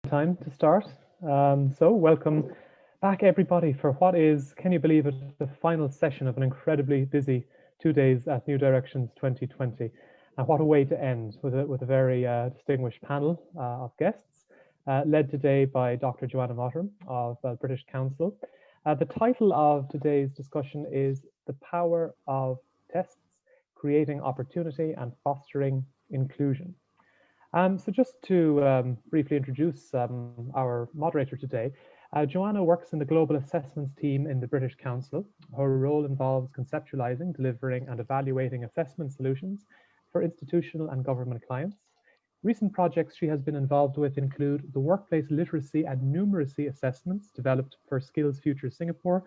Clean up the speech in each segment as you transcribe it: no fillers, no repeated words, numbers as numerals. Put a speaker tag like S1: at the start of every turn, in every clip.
S1: Time to start. So welcome back everybody for what is, can you believe it, the final session of an incredibly busy 2 days at New Directions 2020. And what a way to end with a very distinguished panel of guests, led today by Dr. Johanna Motteram of British Council. The title of today's discussion is The Power of Tests, Creating Opportunity and Fostering Inclusion. So just to briefly introduce our moderator today, Johanna works in the Global Assessments team in the British Council. Her role involves conceptualizing, delivering and evaluating assessment solutions for institutional and government clients. Recent projects she has been involved with include the workplace literacy and numeracy assessments developed for SkillsFuture Singapore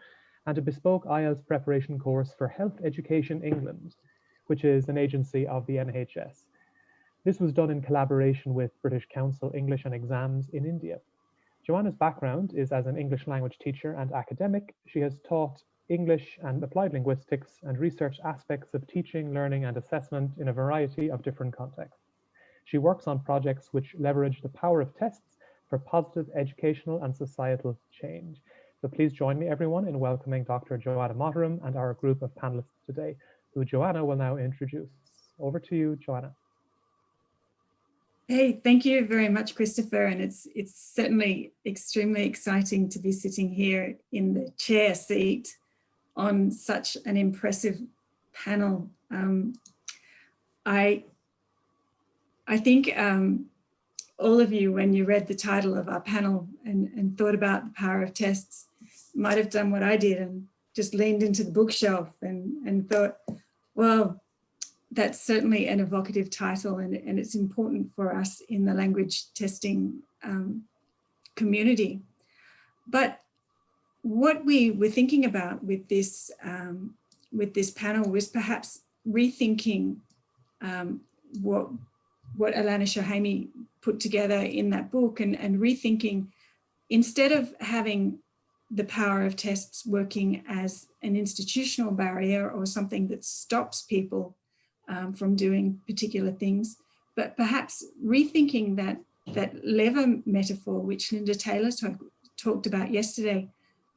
S1: and a bespoke IELTS preparation course for Health Education England, which is an agency of the NHS. This was done in collaboration with British Council English and Exams in India. Johanna's background is as an English language teacher and academic. She has taught English and applied linguistics and researched aspects of teaching, learning and assessment in a variety of different contexts. She works on projects which leverage the power of tests for positive educational and societal change. So please join me everyone in welcoming Dr. Johanna Motteram and our group of panelists today, who Johanna will now introduce. Over to you, Johanna.
S2: Hey, thank you very much, Christopher. And it's certainly extremely exciting to be sitting here in the chair seat on such an impressive panel. I think all of you, when you read the title of our panel and thought about the power of tests, might have done what I did and just leaned into the bookshelf and thought, well, that's certainly an evocative title, and it's important for us in the language testing community. But what we were thinking about with this panel was perhaps rethinking what Alana Shohami put together in that book, and rethinking, instead of having the power of tests working as an institutional barrier or something that stops people from doing particular things, but perhaps rethinking that lever metaphor, which Linda Taylor talked about yesterday,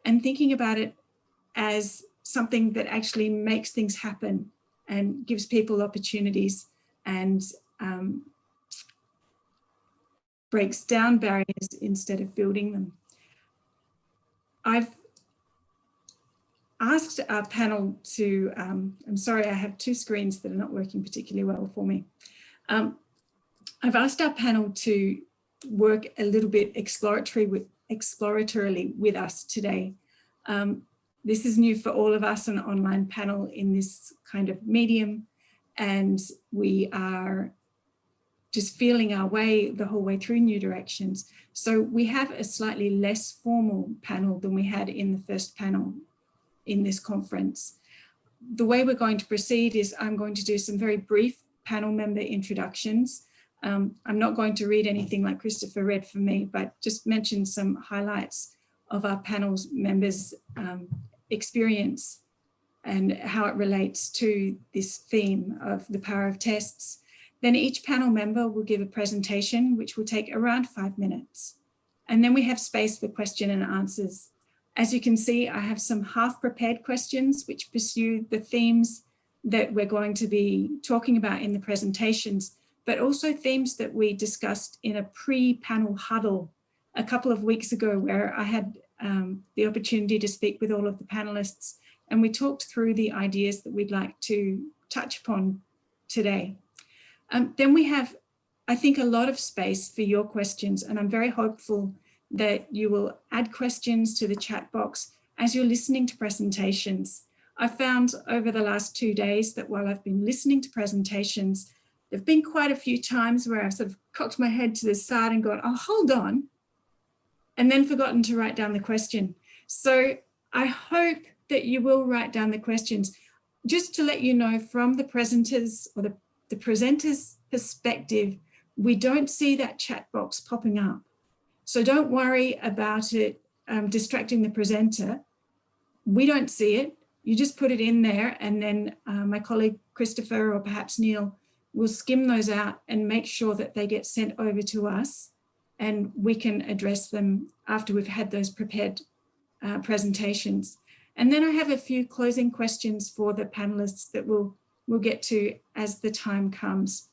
S2: and thinking about it as something that actually makes things happen and gives people opportunities and breaks down barriers instead of building them. I've asked our panel to, I'm sorry, I have two screens that are not working particularly well for me. I've asked our panel to work a little bit exploratorily with us today. This is new for all of us, an online panel in this kind of medium, and we are just feeling our way the whole way through New Directions. So we have a slightly less formal panel than we had in the first panel in this conference. The way we're going to proceed is I'm going to do some very brief panel member introductions. I'm not going to read anything like Christopher read for me, but just mention some highlights of our panel's members' experience and how it relates to this theme of the power of tests. Then each panel member will give a presentation, which will take around 5 minutes. And then we have space for question and answers. As you can see, I have some half-prepared questions which pursue the themes that we're going to be talking about in the presentations, but also themes that we discussed in a pre-panel huddle a couple of weeks ago, where I had the opportunity to speak with all of the panelists, and we talked through the ideas that we'd like to touch upon today. Then we have, I think, a lot of space for your questions, and I'm very hopeful that you will add questions to the chat box as you're listening to presentations. I found over the last 2 days that while I've been listening to presentations, there've been quite a few times where I've sort of cocked my head to the side and gone, oh, hold on, and then forgotten to write down the question. So I hope that you will write down the questions. Just to let you know, from the presenters or the presenter's perspective, we don't see that chat box popping up. So don't worry about it distracting the presenter. We don't see it. You just put it in there, and then my colleague Christopher or perhaps Neil will skim those out and make sure that they get sent over to us and we can address them after we've had those prepared presentations. And then I have a few closing questions for the panelists that we'll get to as the time comes.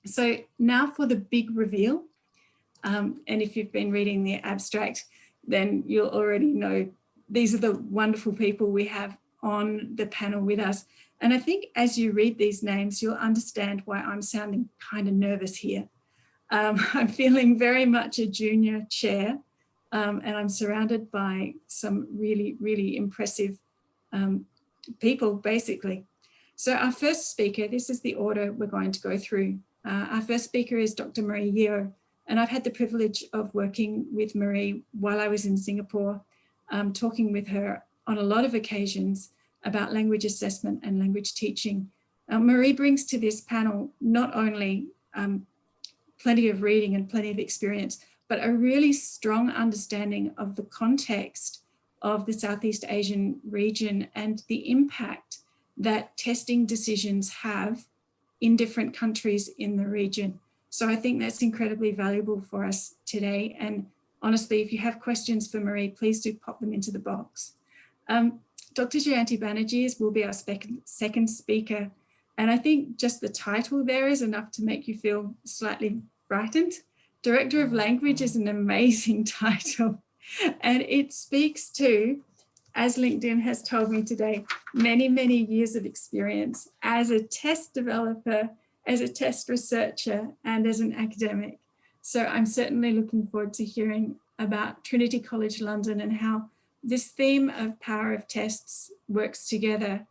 S2: So now for the big reveal. And if you've been reading the abstract, then you'll already know these are the wonderful people we have on the panel with us. And I think as you read these names, you'll understand why I'm sounding kind of nervous here. I'm feeling very much a junior chair, and I'm surrounded by some really, really impressive people, basically. So our first speaker, this is the order we're going to go through. Our first speaker is Dr. Marie Yeo, and I've had the privilege of working with Marie while I was in Singapore, talking with her on a lot of occasions about language assessment and language teaching. Marie brings to this panel not only plenty of reading and plenty of experience, but a really strong understanding of the context of the Southeast Asian region and the impact that testing decisions have in different countries in the region. So I think that's incredibly valuable for us today. And honestly, if you have questions for Marie, please do pop them into the box. Dr. Jayanti Banerjee will be our second speaker. And I think just the title there is enough to make you feel slightly frightened. Director of Language is an amazing title. And it speaks to, as LinkedIn has told me today, many, many years of experience as a test developer, as a test researcher, and as an academic. So I'm certainly looking forward to hearing about Trinity College London and how this theme of power of tests works together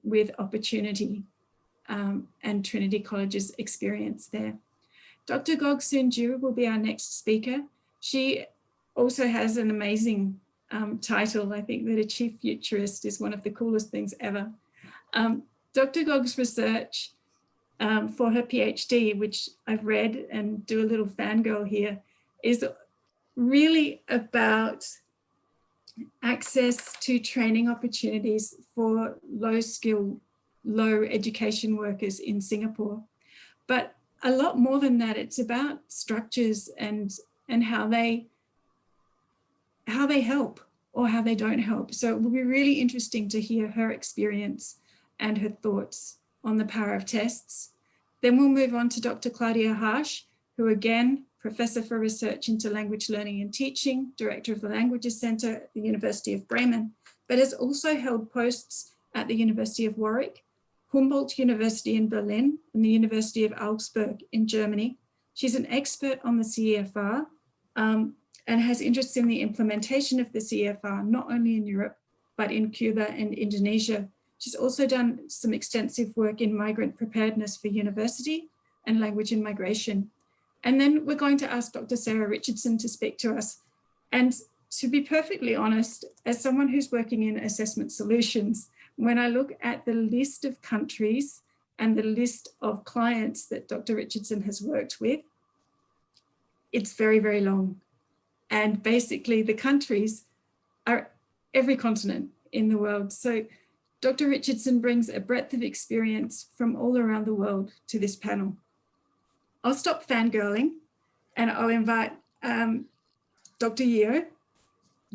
S2: with opportunity and Trinity College's experience there. Dr. Gog Soon Ju will be our next speaker. She also has an amazing title. I think that a chief futurist is one of the coolest things ever. Dr. Gog's research for her PhD, which I've read and do a little fangirl here, is really about access to training opportunities for low skill, low education workers in Singapore. But a lot more than that, it's about structures and how they help or how they don't help. So it will be really interesting to hear her experience and her thoughts on the power of tests. Then we'll move on to Dr. Claudia Harsch, who again, Professor for Research into Language Learning and Teaching, Director of the Languages Centre at the University of Bremen, but has also held posts at the University of Warwick, Humboldt University in Berlin, and the University of Augsburg in Germany. She's an expert on the CEFR and has interests in the implementation of the CEFR, not only in Europe, but in Cuba and Indonesia. She's also done some extensive work in migrant preparedness for university and language and migration. And then we're going to ask Dr. Sarah Richardson to speak to us. And to be perfectly honest, as someone who's working in assessment solutions, when I look at the list of countries and the list of clients that Dr. Richardson has worked with, it's very, very long. And basically the countries are every continent in the world. So Dr. Richardson brings a breadth of experience from all around the world to this panel. I'll stop fangirling and I'll invite Dr. Yeo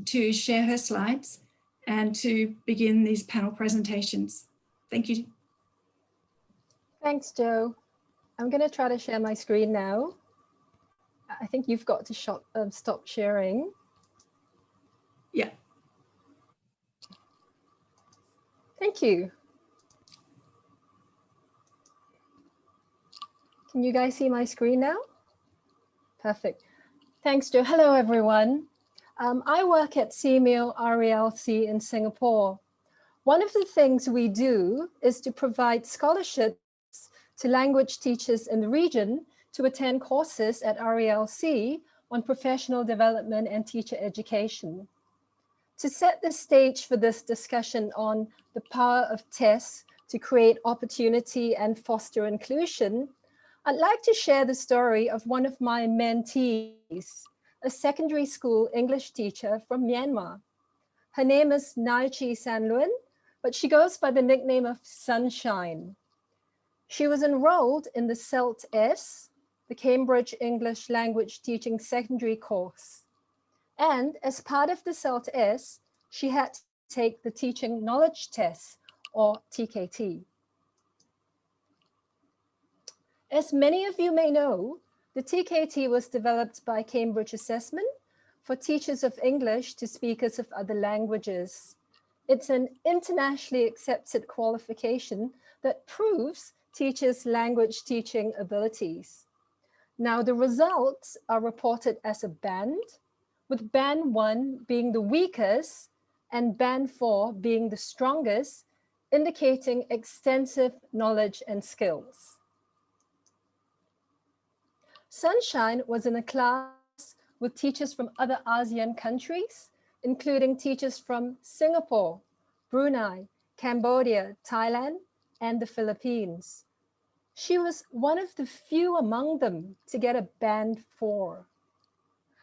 S2: to share her slides and to begin these panel presentations. Thank you.
S3: Thanks, Jo. I'm going to try to share my screen now. I think you've got to stop sharing.
S2: Yeah.
S3: Thank you. Can you guys see my screen now? Perfect. Thanks, Jo. Hello, everyone. I work at SEAMEO RELC in Singapore. One of the things we do is to provide scholarships to language teachers in the region to attend courses at RELC on professional development and teacher education. To set the stage for this discussion on the power of tests to create opportunity and foster inclusion, I'd like to share the story of one of my mentees, a secondary school English teacher from Myanmar. Her name is Naichi Sanluan, but she goes by the nickname of Sunshine. She was enrolled in the CELT-S, the Cambridge English Language Teaching Secondary course. And as part of the CELT-S, she had to take the Teaching Knowledge Test, or TKT. As many of you may know, the TKT was developed by Cambridge Assessment for teachers of English to speakers of other languages. It's an internationally accepted qualification that proves teachers' language teaching abilities. Now, the results are reported as a band, with band 1 being the weakest and band 4 being the strongest, indicating extensive knowledge and skills. Sunshine was in a class with teachers from other ASEAN countries, including teachers from Singapore, Brunei, Cambodia, Thailand, and the Philippines. She was one of the few among them to get a band 4.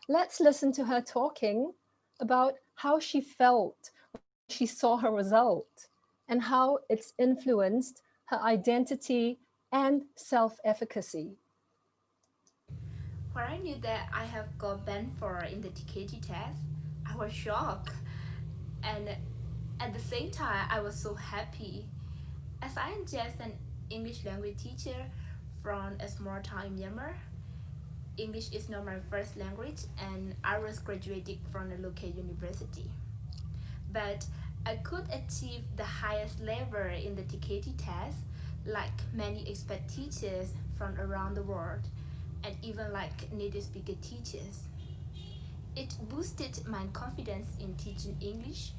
S3: Let's listen to her talking about how she felt when she saw her result and how it's influenced her identity and self-efficacy.
S4: When I knew that I have got band 4 in the TKT test, I was shocked. And at the same time, I was so happy. As I am just an English language teacher from a small town in Myanmar, English is not my first language, and I was graduating from a local university. But I could achieve the highest level in the TKT test, like many expert teachers from around the world, and even like native speaker teachers. It boosted my confidence in teaching English,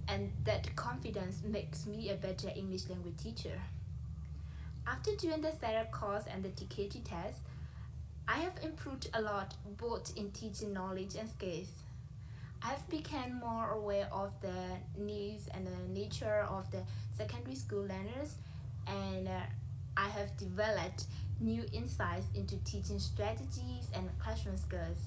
S4: and that confidence makes me a better English language teacher. After doing the SEAMEO course and the TKT test, I have improved a lot both in teaching knowledge and skills. I have become more aware of the needs and the nature of the secondary school learners, and I have developed new insights into teaching strategies and classroom skills,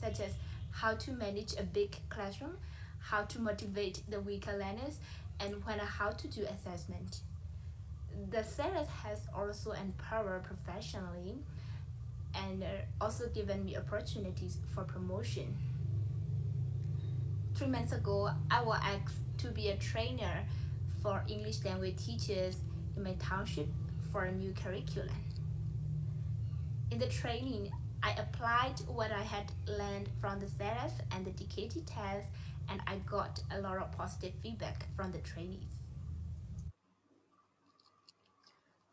S4: such as how to manage a big classroom, how to motivate the weaker learners, and how to do assessment. The series has also empowered professionally and also given me opportunities for promotion. 3 months ago, I was asked to be a trainer for English language teachers in my township for a new curriculum. In the training, I applied what I had learned from the series and the TKT test, and I got a lot of positive feedback from the trainees.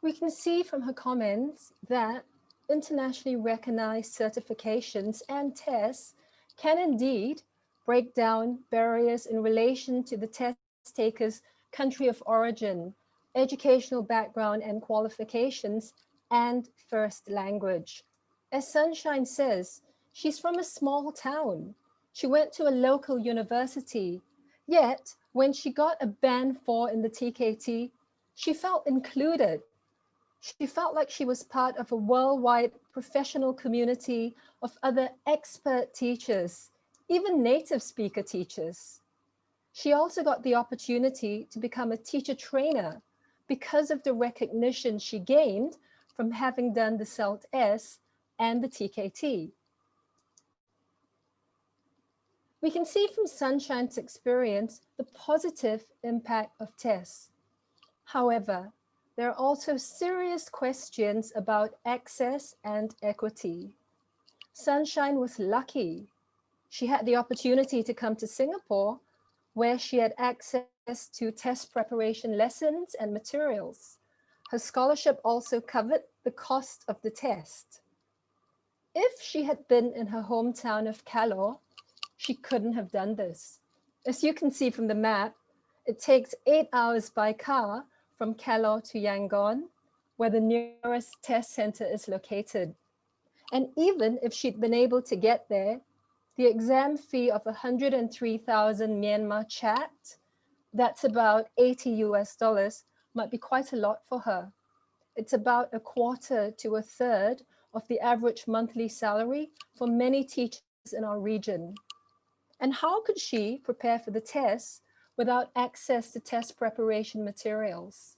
S3: We can see from her comments that internationally recognized certifications and tests can indeed break down barriers in relation to the test taker's country of origin, educational background and qualifications, and first language. As Sunshine says, she's from a small town. She went to a local university, yet when she got a band 4 in the TKT, she felt included. She felt like she was part of a worldwide professional community of other expert teachers, even native speaker teachers. She also got the opportunity to become a teacher trainer because of the recognition she gained from having done the CELT-S and the TKT. We can see from Sunshine's experience the positive impact of tests. However, there are also serious questions about access and equity. Sunshine was lucky. She had the opportunity to come to Singapore, where she had access to test preparation lessons and materials. Her scholarship also covered the cost of the test. If she had been in her hometown of Kalor, she couldn't have done this. As you can see from the map, it takes 8 hours by car from Kalor to Yangon, where the nearest test center is located. And even if she'd been able to get there, the exam fee of 103,000 Myanmar Chat, that's about 80 US dollars, might be quite a lot for her. It's about a quarter to a third of the average monthly salary for many teachers in our region. And how could she prepare for the tests without access to test preparation materials?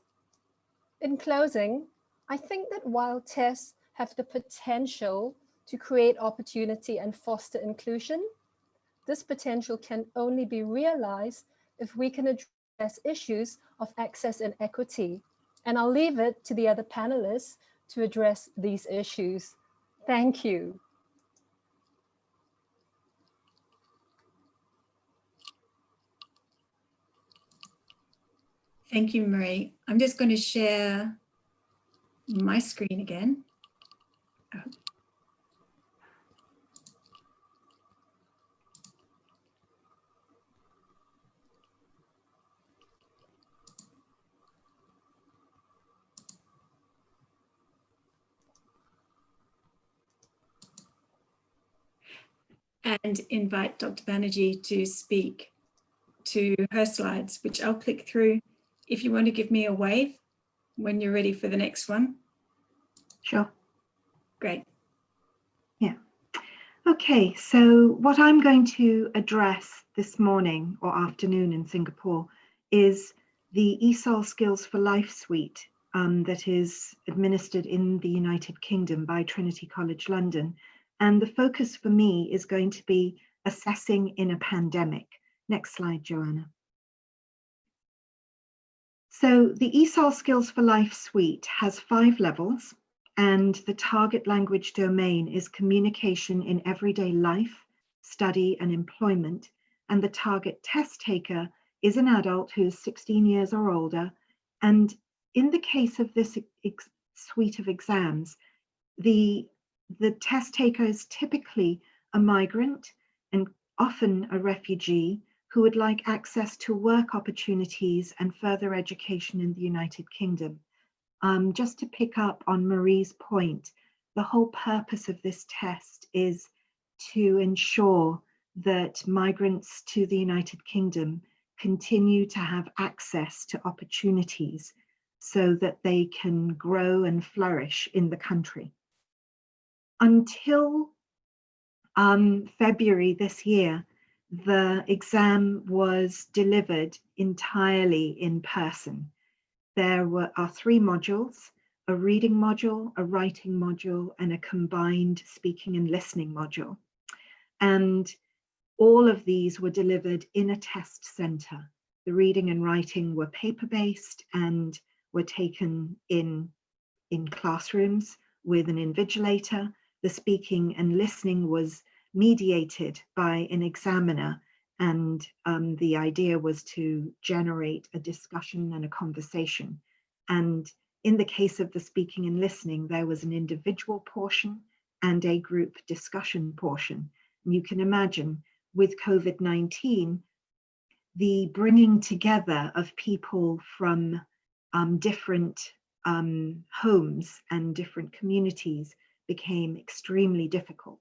S3: In closing, I think that while tests have the potential to create opportunity and foster inclusion. This potential can only be realized if we can address issues of access and equity. And I'll leave it to the other panelists to address these issues. Thank you.
S2: Thank you, Marie. I'm just going to share my screen again. Oh. And invite Dr. Banerjee to speak to her slides, which I'll click through. If you want to give me a wave when you're ready for the next one.
S5: Sure.
S2: Great.
S5: Yeah. Okay, so what I'm going to address this morning or afternoon in Singapore is the ESOL Skills for Life suite that is administered in the United Kingdom by Trinity College London. And the focus for me is going to be assessing in a pandemic. Next slide, Johanna. So the ESOL Skills for Life suite has 5 levels, and the target language domain is communication in everyday life, study, and employment. And the target test taker is an adult who is 16 years or older. And in the case of this suite of exams, the test taker is typically a migrant and often a refugee who would like access to work opportunities and further education in the United Kingdom. Just to pick up on Marie's point, the whole purpose of this test is to ensure that migrants to the United Kingdom continue to have access to opportunities so that they can grow and flourish in the country. Until February this year, the exam was delivered entirely in person. There are 3 modules, a reading module, a writing module, and a combined speaking and listening module. And all of these were delivered in a test center. The reading and writing were paper-based and were taken in classrooms with an invigilator. The speaking and listening was mediated by an examiner, and the idea was to generate a discussion and a conversation. And in the case of the speaking and listening, there was an individual portion and a group discussion portion. And you can imagine with COVID-19, the bringing together of people from different homes and different communities became extremely difficult.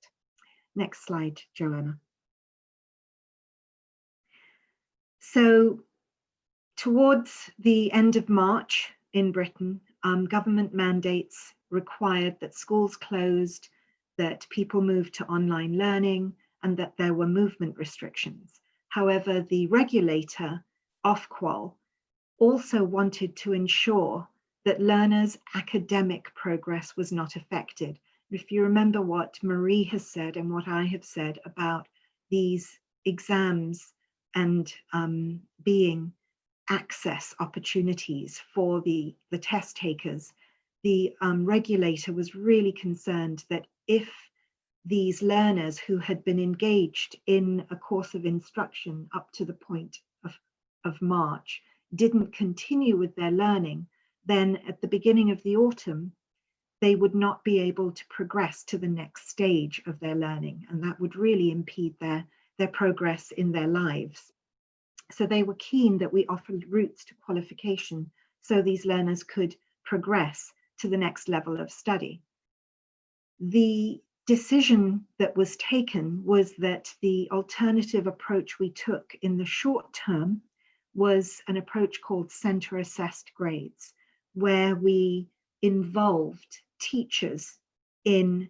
S5: Next slide, Johanna. So towards the end of March in Britain, government mandates required that schools closed, that people moved to online learning, and that there were movement restrictions. However, the regulator, Ofqual, also wanted to ensure that learners' academic progress was not affected. If you remember what Marie has said and what I have said about these exams and being access opportunities for the test takers, the regulator was really concerned that if these learners who had been engaged in a course of instruction up to the point of March didn't continue with their learning, then at the beginning of the autumn, they would not be able to progress to the next stage of their learning, and that would really impede their progress in their lives. So they were keen that we offered routes to qualification so these learners could progress to the next level of study. The decision that was taken was that the alternative approach we took in the short term was an approach called center assessed grades, where we involved teachers in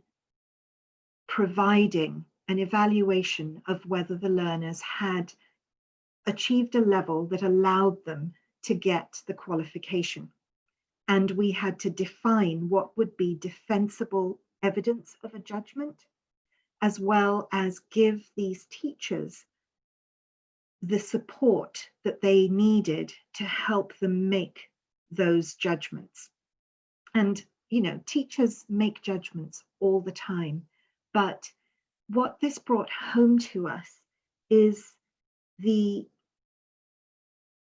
S5: providing an evaluation of whether the learners had achieved a level that allowed them to get the qualification. and we had to define what would be defensible evidence of a judgment, as well as give these teachers the support that they needed to help them make those judgments. And, you know, teachers make judgments all the time, but what this brought home to us is the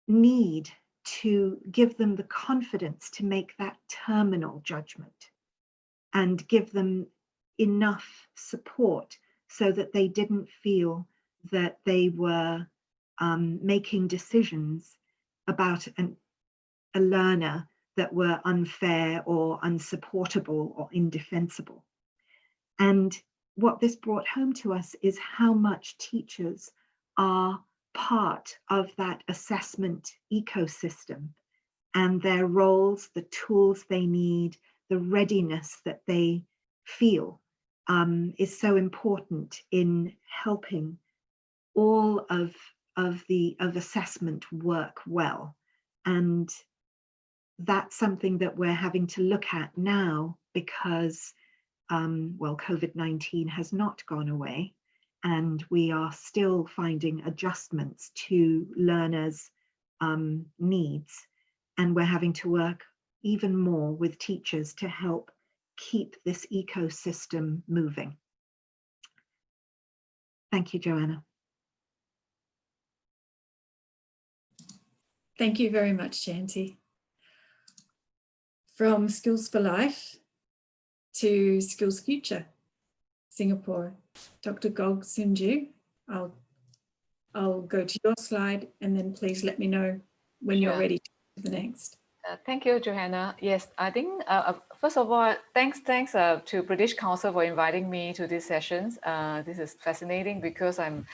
S5: need to give them the confidence to make that terminal judgment and give them enough support so that they didn't feel that they were making decisions about a learner that were unfair or unsupportable or indefensible. And what this brought home to us is how much teachers are part of that assessment ecosystem, and their roles, the tools they need, the readiness that they feel is so important in helping all of assessment work well. And that's something that we're having to look at now because, well, COVID-19 has not gone away, and we are still finding adjustments to learners' needs. And we're having to work even more with teachers to help keep this ecosystem moving. Thank you, Johanna.
S2: Thank you very much, Jayanti. From Skills for Life to SkillsFuture, Singapore. Dr. Gog Sunju, I'll go to your slide and then please let me know when you're ready to do the next.
S6: Thank you, Johanna. Yes, I think, first of all, thanks to British Council for inviting me to these sessions. This is fascinating because I'm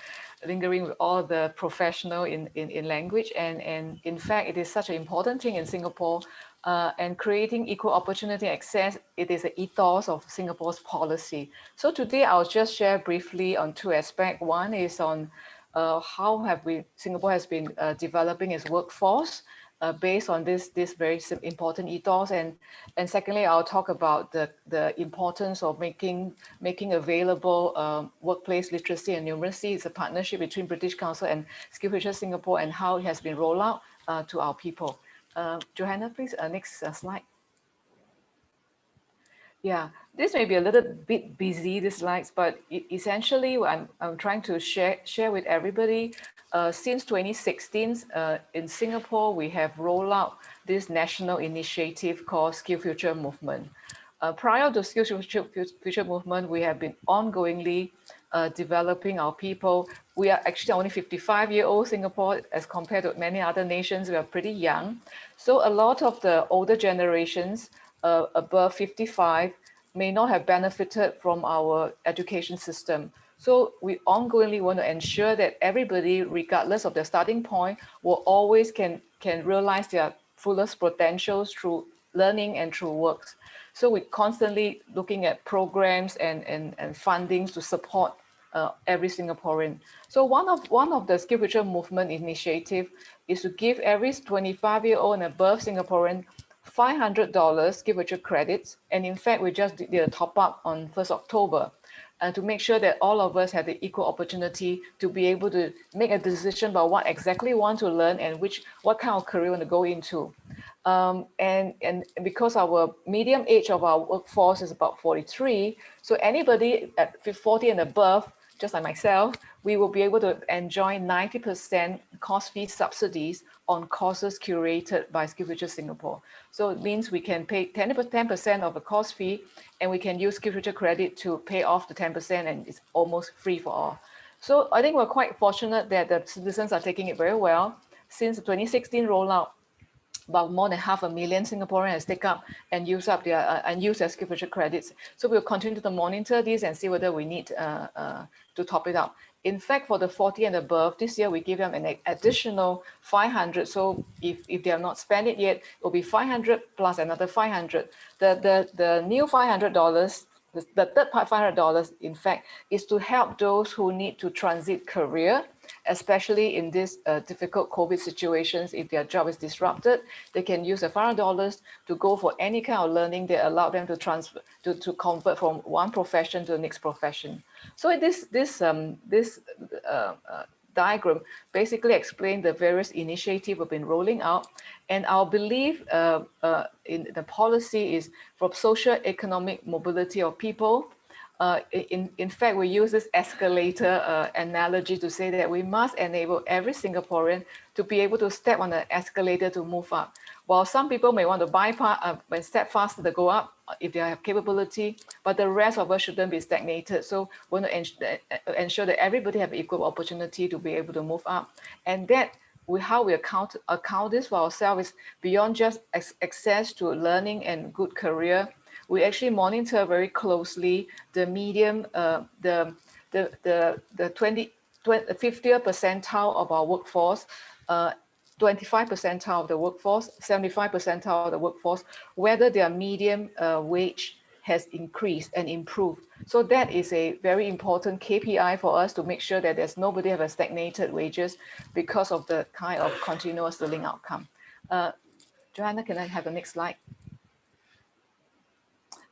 S6: lingering with all the professional in language. And in fact, it is such an important thing in Singapore. And creating equal opportunity access, it is an ethos of Singapore's policy. So today I'll just share briefly on two aspects. One is on how Singapore has been developing its workforce based on this very important ethos, and secondly, I'll talk about the importance of making available workplace literacy and numeracy. It's a partnership between British Council and SkillsFuture Singapore, and how it has been rolled out to our people. Johanna, please, next slide. Yeah, this may be a little bit busy, these slides, but essentially I'm trying to share with everybody. Since 2016, in Singapore, we have rolled out this national initiative called SkillsFuture Movement. Prior to SkillsFuture Movement, we have been ongoingly developing our people. We are actually only 55-year-old Singapore as compared to many other nations. We are pretty young. So a lot of the older generations above 55 may not have benefited from our education system. So we ongoingly want to ensure that everybody, regardless of their starting point, will always can realize their fullest potentials through learning and through works. So we're constantly looking at programs and fundings to support every Singaporean. So one of the SkillsFuture Movement initiative is to give every 25-year-old and above Singaporean $500 SkillsFuture credits. And in fact, we just did a top up on 1st October to make sure that all of us have the equal opportunity to be able to make a decision about what exactly we want to learn and what kind of career we want to go into. And because our median age of our workforce is about 43, so anybody at 40 and above, just like myself, we will be able to enjoy 90% course fee subsidies on courses curated by SkillsFuture Singapore. So it means we can pay 10% of the course fee, and we can use SkillsFuture credit to pay off the 10%, and it's almost free for all. So I think we're quite fortunate that the citizens are taking it very well. Since the 2016 rollout, about more than 500,000 Singaporeans has taken up and used up their SkillsFuture credits. So we'll continue to monitor this and see whether we need to top it up. In fact, for the 40 and above, this year we give them an additional 500. So if they have not spent it yet, it will be 500 plus another 500. The new $500 the third part, $500, in fact, is to help those who need to transit career, especially in these difficult COVID situations. If their job is disrupted, they can use the $500 to go for any kind of learning that allow them to transfer, to convert from one profession to the next profession. So this diagram basically explains the various initiatives we've been rolling out. And our belief in the policy is for social economic mobility of people. In fact, we use this escalator analogy to say that we must enable every Singaporean to be able to step on the escalator to move up. While some people may want to bypass, step faster to go up if they have capability, but the rest of us shouldn't be stagnated. So we want to ensure that everybody have equal opportunity to be able to move up. And that how we account this for ourselves is beyond just access to learning and good career. We actually monitor very closely the medium, the 50th percentile of our workforce, 25th percentile of the workforce, 75th percentile of the workforce, whether their median wage has increased and improved. So that is a very important KPI for us to make sure that there's nobody have a stagnated wages because of the kind of continuous learning outcome. Johanna, can I have the next slide?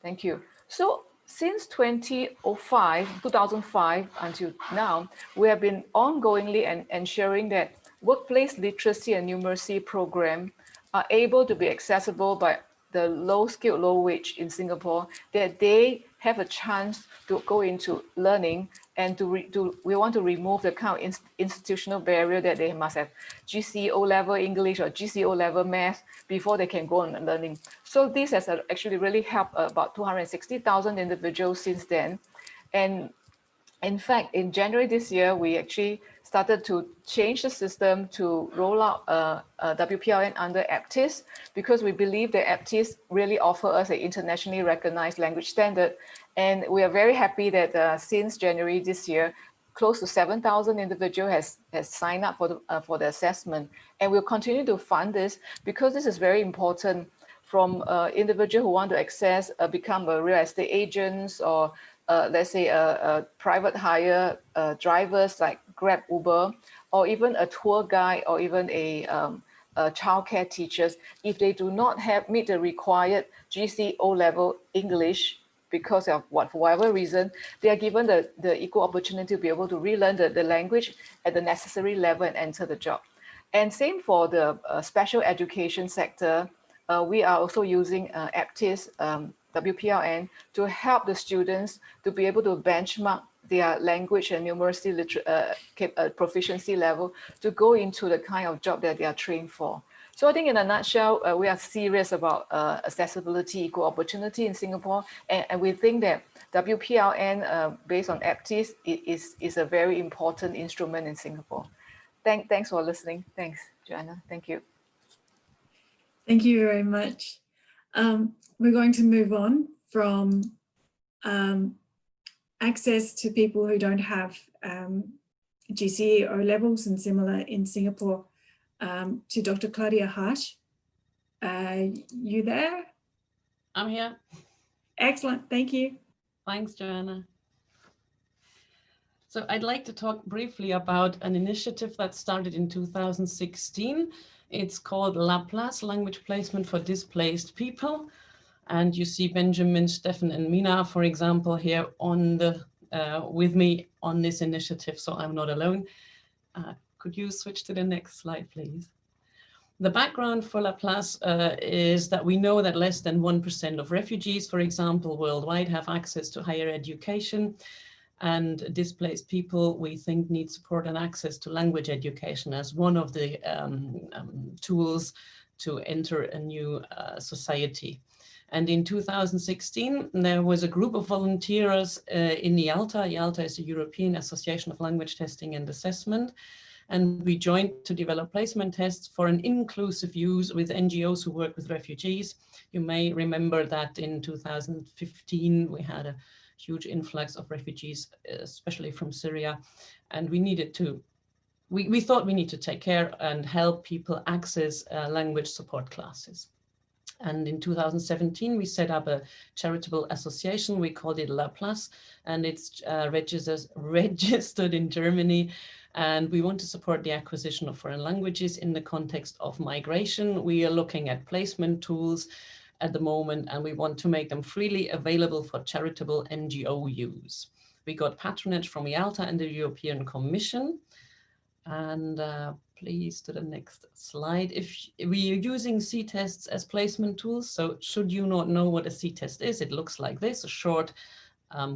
S6: Thank you. So since 2005 until now, we have been ongoingly ensuring that workplace literacy and numeracy program are able to be accessible by the low skilled, low wage in Singapore, that they have a chance to go into learning and we want to remove the kind of institutional barrier that they must have GCE O-level English or GCE O-level math before they can go on learning. So this has actually really helped about 260,000 individuals since then. And in fact, in January this year, we actually started to change the system to roll out WPLN under APTIS, because we believe that APTIS really offer us an internationally recognized language standard. And we are very happy that since January this year, close to 7,000 individuals has signed up for the assessment. And we'll continue to fund this because this is very important from individuals who want to access, become a real estate agents or let's say a private hire drivers like Grab, Uber, or even a tour guide or even a childcare teachers. If they do not meet the required GCE O-level English, because of for whatever reason, they are given the equal opportunity to be able to relearn the language at the necessary level and enter the job. And same for the special education sector. We are also using APTIS WPLN to help the students to be able to benchmark their language and numeracy proficiency level to go into the kind of job that they are trained for. So I think in a nutshell, we are serious about accessibility, equal opportunity in Singapore. And we think that WPLN based on APTIS is a very important instrument in Singapore. Thanks for listening. Thanks, Johanna. Thank you.
S2: Thank you very much. We're going to move on from access to people who don't have GCE O levels and similar in Singapore to Dr. Claudia Harsch. You there?
S7: I'm here.
S2: Excellent, thank you.
S7: Thanks, Johanna. So I'd like to talk briefly about an initiative that started in 2016. It's called Laplace, Language Placement for Displaced People. And you see Benjamin, Stefan, and Mina, for example, here on the with me on this initiative, so I'm not alone. Could you switch to the next slide, please? The background for Laplace is that we know that less than 1% of refugees, for example, worldwide have access to higher education, and displaced people, we think, need support and access to language education as one of the tools to enter a new society. And in 2016, there was a group of volunteers in IALTA. IALTA is the European Association of Language Testing and Assessment. And we joined to develop placement tests for an inclusive use with NGOs who work with refugees. You may remember that in 2015, we had a huge influx of refugees, especially from Syria. And we needed to, we thought we need to take care and help people access language support classes. And in 2017, we set up a charitable association. We called it Laplace, and it's registered in Germany. And we want to support the acquisition of foreign languages in the context of migration. We are looking at placement tools at the moment, and we want to make them freely available for charitable NGO use. We got patronage from IALTA and the European Commission. And please to the next slide. If we are using C-tests as placement tools, so should you not know what a C-test is, it looks like this, a short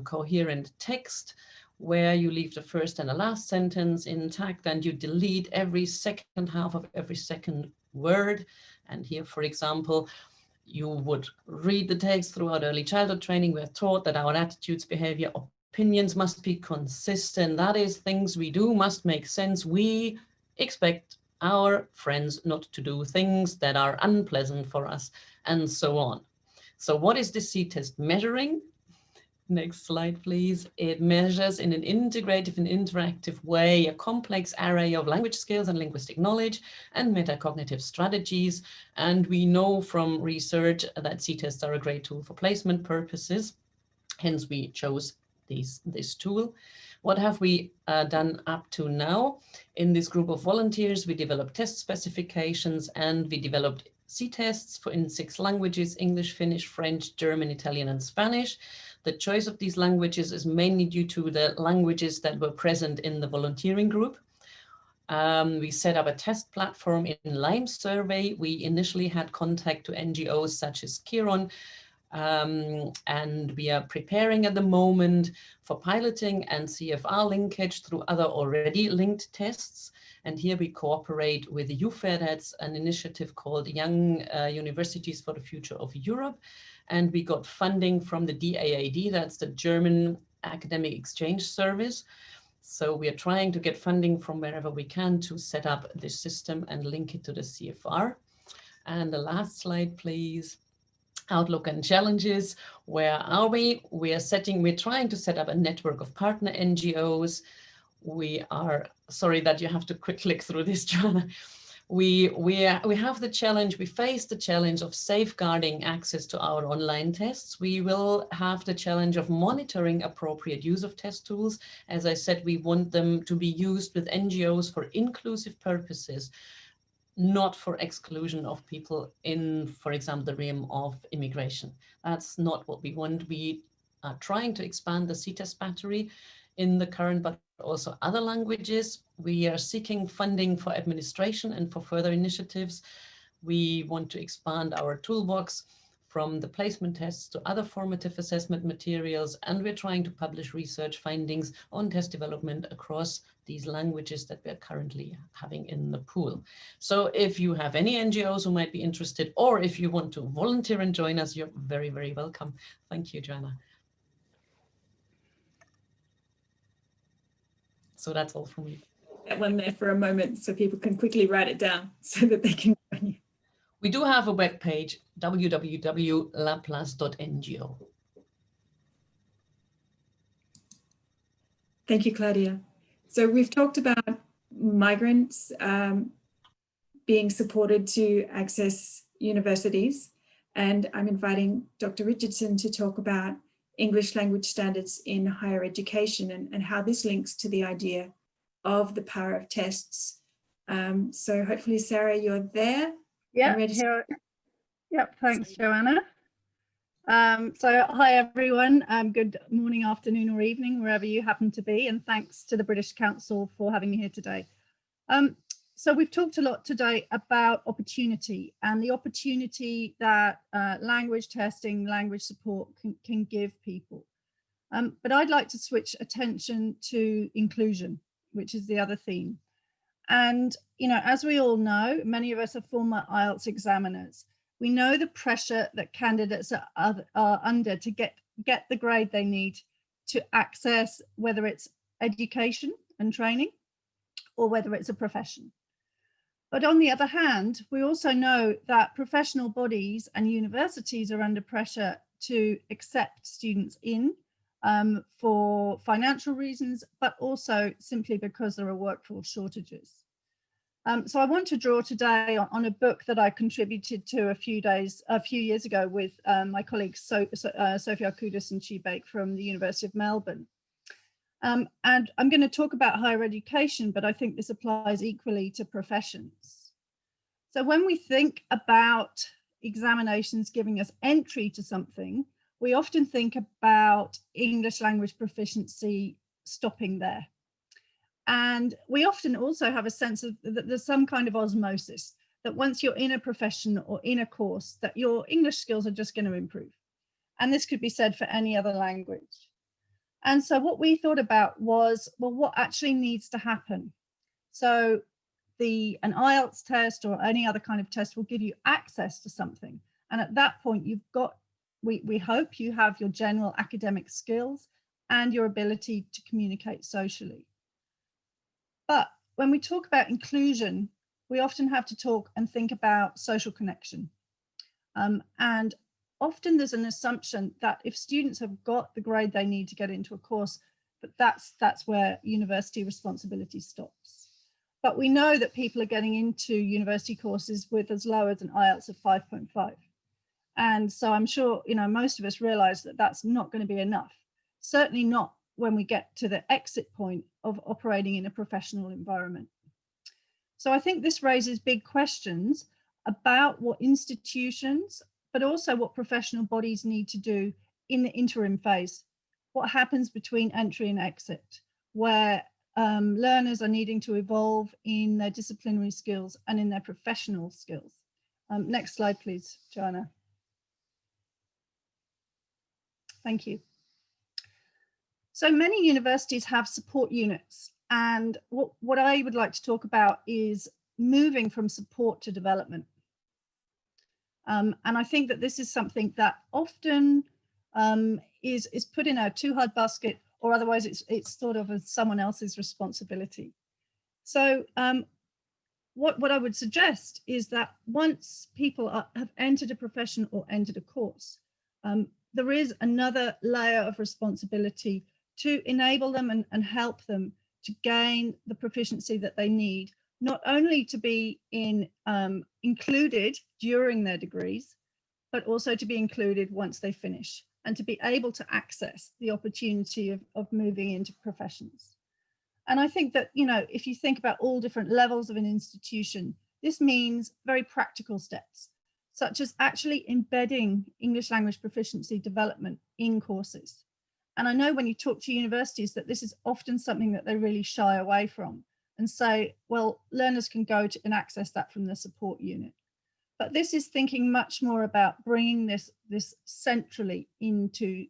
S7: coherent text where you leave the first and the last sentence intact and you delete every second half of every second word. And here, for example, you would read the text. Throughout early childhood training, we're taught that our attitudes, behavior, opinions must be consistent. That is, things we do must make sense. We expect our friends not to do things that are unpleasant for us, and so on. So what is the C-test measuring? Next slide, please. It measures in an integrative and interactive way a complex array of language skills and linguistic knowledge and metacognitive strategies. And we know from research that C-tests are a great tool for placement purposes. Hence, we chose this tool. What have we done up to now? In this group of volunteers, we developed test specifications and we developed C-tests in 6 languages: English, Finnish, French, German, Italian, and Spanish. The choice of these languages is mainly due to the languages that were present in the volunteering group. We set up a test platform in Lime survey. We initially had contact to NGOs such as Kiron, and we are preparing at the moment for piloting and CFR linkage through other already linked tests. And here we cooperate with the UFED, that's an initiative called Young Universities for the Future of Europe. And we got funding from the DAAD, that's the German Academic Exchange Service. So we are trying to get funding from wherever we can to set up this system and link it to the CFR. And the last slide, please. Outlook and challenges. Where are we? We're trying to set up a network of partner NGOs. We are, sorry that you have to quick click through this, Johanna. We have the challenge, we face the challenge of safeguarding access to our online tests. We will have the challenge of monitoring appropriate use of test tools. As I said, we want them to be used with NGOs for inclusive purposes, not for exclusion of people in, for example, the realm of immigration. That's not what we want. We are trying to expand the C-test battery in the current, but also other languages. We are seeking funding for administration and for further initiatives. We want to expand our toolbox from the placement tests to other formative assessment materials, and we're trying to publish research findings on test development across these languages that we're currently having in the pool. So if you have any NGOs who might be interested, or if you want to volunteer and join us, you're very, very welcome. Thank you, Johanna. So that's all from me.
S2: That one there for a moment so people can quickly write it down so that they can join you.
S7: We do have a web page, www.laplace.ngo.
S2: Thank you, Claudia. So we've talked about migrants being supported to access universities, and I'm inviting Dr. Richardson to talk about English language standards in higher education and how this links to the idea of the power of tests. So hopefully, Sarah, you're there.
S8: Yeah, here. Yep, thanks, Johanna. So hi, everyone. Good morning, afternoon, or evening, wherever you happen to be. And thanks to the British Council for having me here today. So we've talked a lot today about opportunity and the opportunity that language testing, language support can give people. But I'd like to switch attention to inclusion, which is the other theme. And, you know, as we all know, many of us are former IELTS examiners. We know the pressure that candidates are under to get the grade they need to access, whether it's education and training or whether it's a profession. But on the other hand, we also know that professional bodies and universities are under pressure to accept students in for financial reasons, but also simply because there are workforce shortages. So I want to draw today on a book that I contributed to a few years ago with my colleagues Sophia Kudus and Chi Bake from the University of Melbourne. And I'm going to talk about higher education, but I think this applies equally to professions. So when we think about examinations giving us entry to something, we often think about English language proficiency stopping there. And we often also have a sense of that there's some kind of osmosis, that once you're in a profession or in a course, that your English skills are just going to improve. And this could be said for any other language. And so what we thought about was, well, what actually needs to happen? So an IELTS test or any other kind of test will give you access to something. And at that point, you've got, we hope you have your general academic skills and your ability to communicate socially. But when we talk about inclusion, we often have to talk and think about social connection. And often there's an assumption that if students have got the grade they need to get into a course, but that's where university responsibility stops. But we know that people are getting into university courses with as low as an IELTS of 5.5. And so I'm sure, most of us realize that that's not going to be enough. Certainly not when we get to the exit point of operating in a professional environment. So I think this raises big questions about what institutions, but also what professional bodies need to do in the interim phase. What happens between entry and exit, where learners are needing to evolve in their disciplinary skills and in their professional skills. Next slide, please, Johanna. Thank you. So many universities have support units, and what I would like to talk about is moving from support to development. And I think that this is something that often is put in a too hard basket, or otherwise it's sort of someone else's responsibility. So what I would suggest is that once people have entered a profession or entered a course, there is another layer of responsibility to enable them and help them to gain the proficiency that they need, not only to be included during their degrees, but also to be included once they finish and to be able to access the opportunity of moving into professions. And I think that, if you think about all different levels of an institution, this means very practical steps, such as actually embedding English language proficiency development in courses. And I know when you talk to universities that this is often something that they really shy away from and say, well, learners can go to and access that from the support unit. But this is thinking much more about bringing this centrally into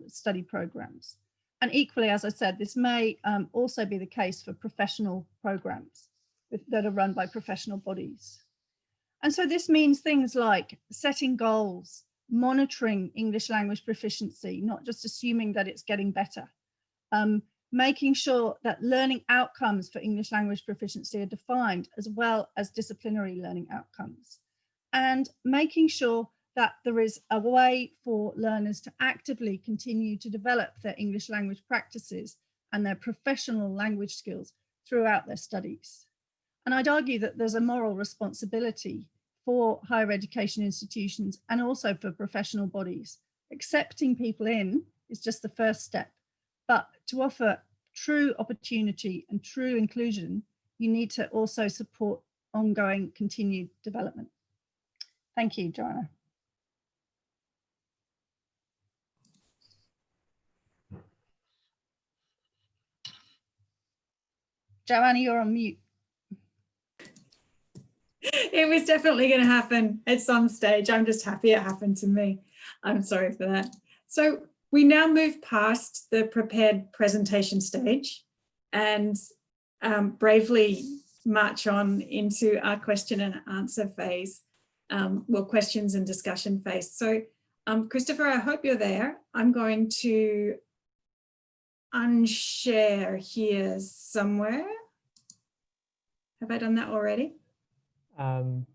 S8: study programs. And equally, as I said, this may also be the case for professional programs that are run by professional bodies. And so this means things like setting goals, monitoring English language proficiency, not just assuming that it's getting better, making sure that learning outcomes for English language proficiency are defined, as well as disciplinary learning outcomes, and making sure that there is a way for learners to actively continue to develop their English language practices and their professional language skills throughout their studies. And I'd argue that there's a moral responsibility for higher education institutions and also for professional bodies. Accepting people in is just the first step, but to offer true opportunity and true inclusion, you need to also support ongoing continued development. Thank you, Johanna. Johanna, you're on mute.
S2: It was definitely going to happen at some stage. I'm just happy it happened to me. I'm sorry for that. So we now move past the prepared presentation stage and bravely march on into our question and answer phase, well, questions and discussion phase. So Christopher, I hope you're there. I'm going to unshare here somewhere. Have I done that already?
S1: I'm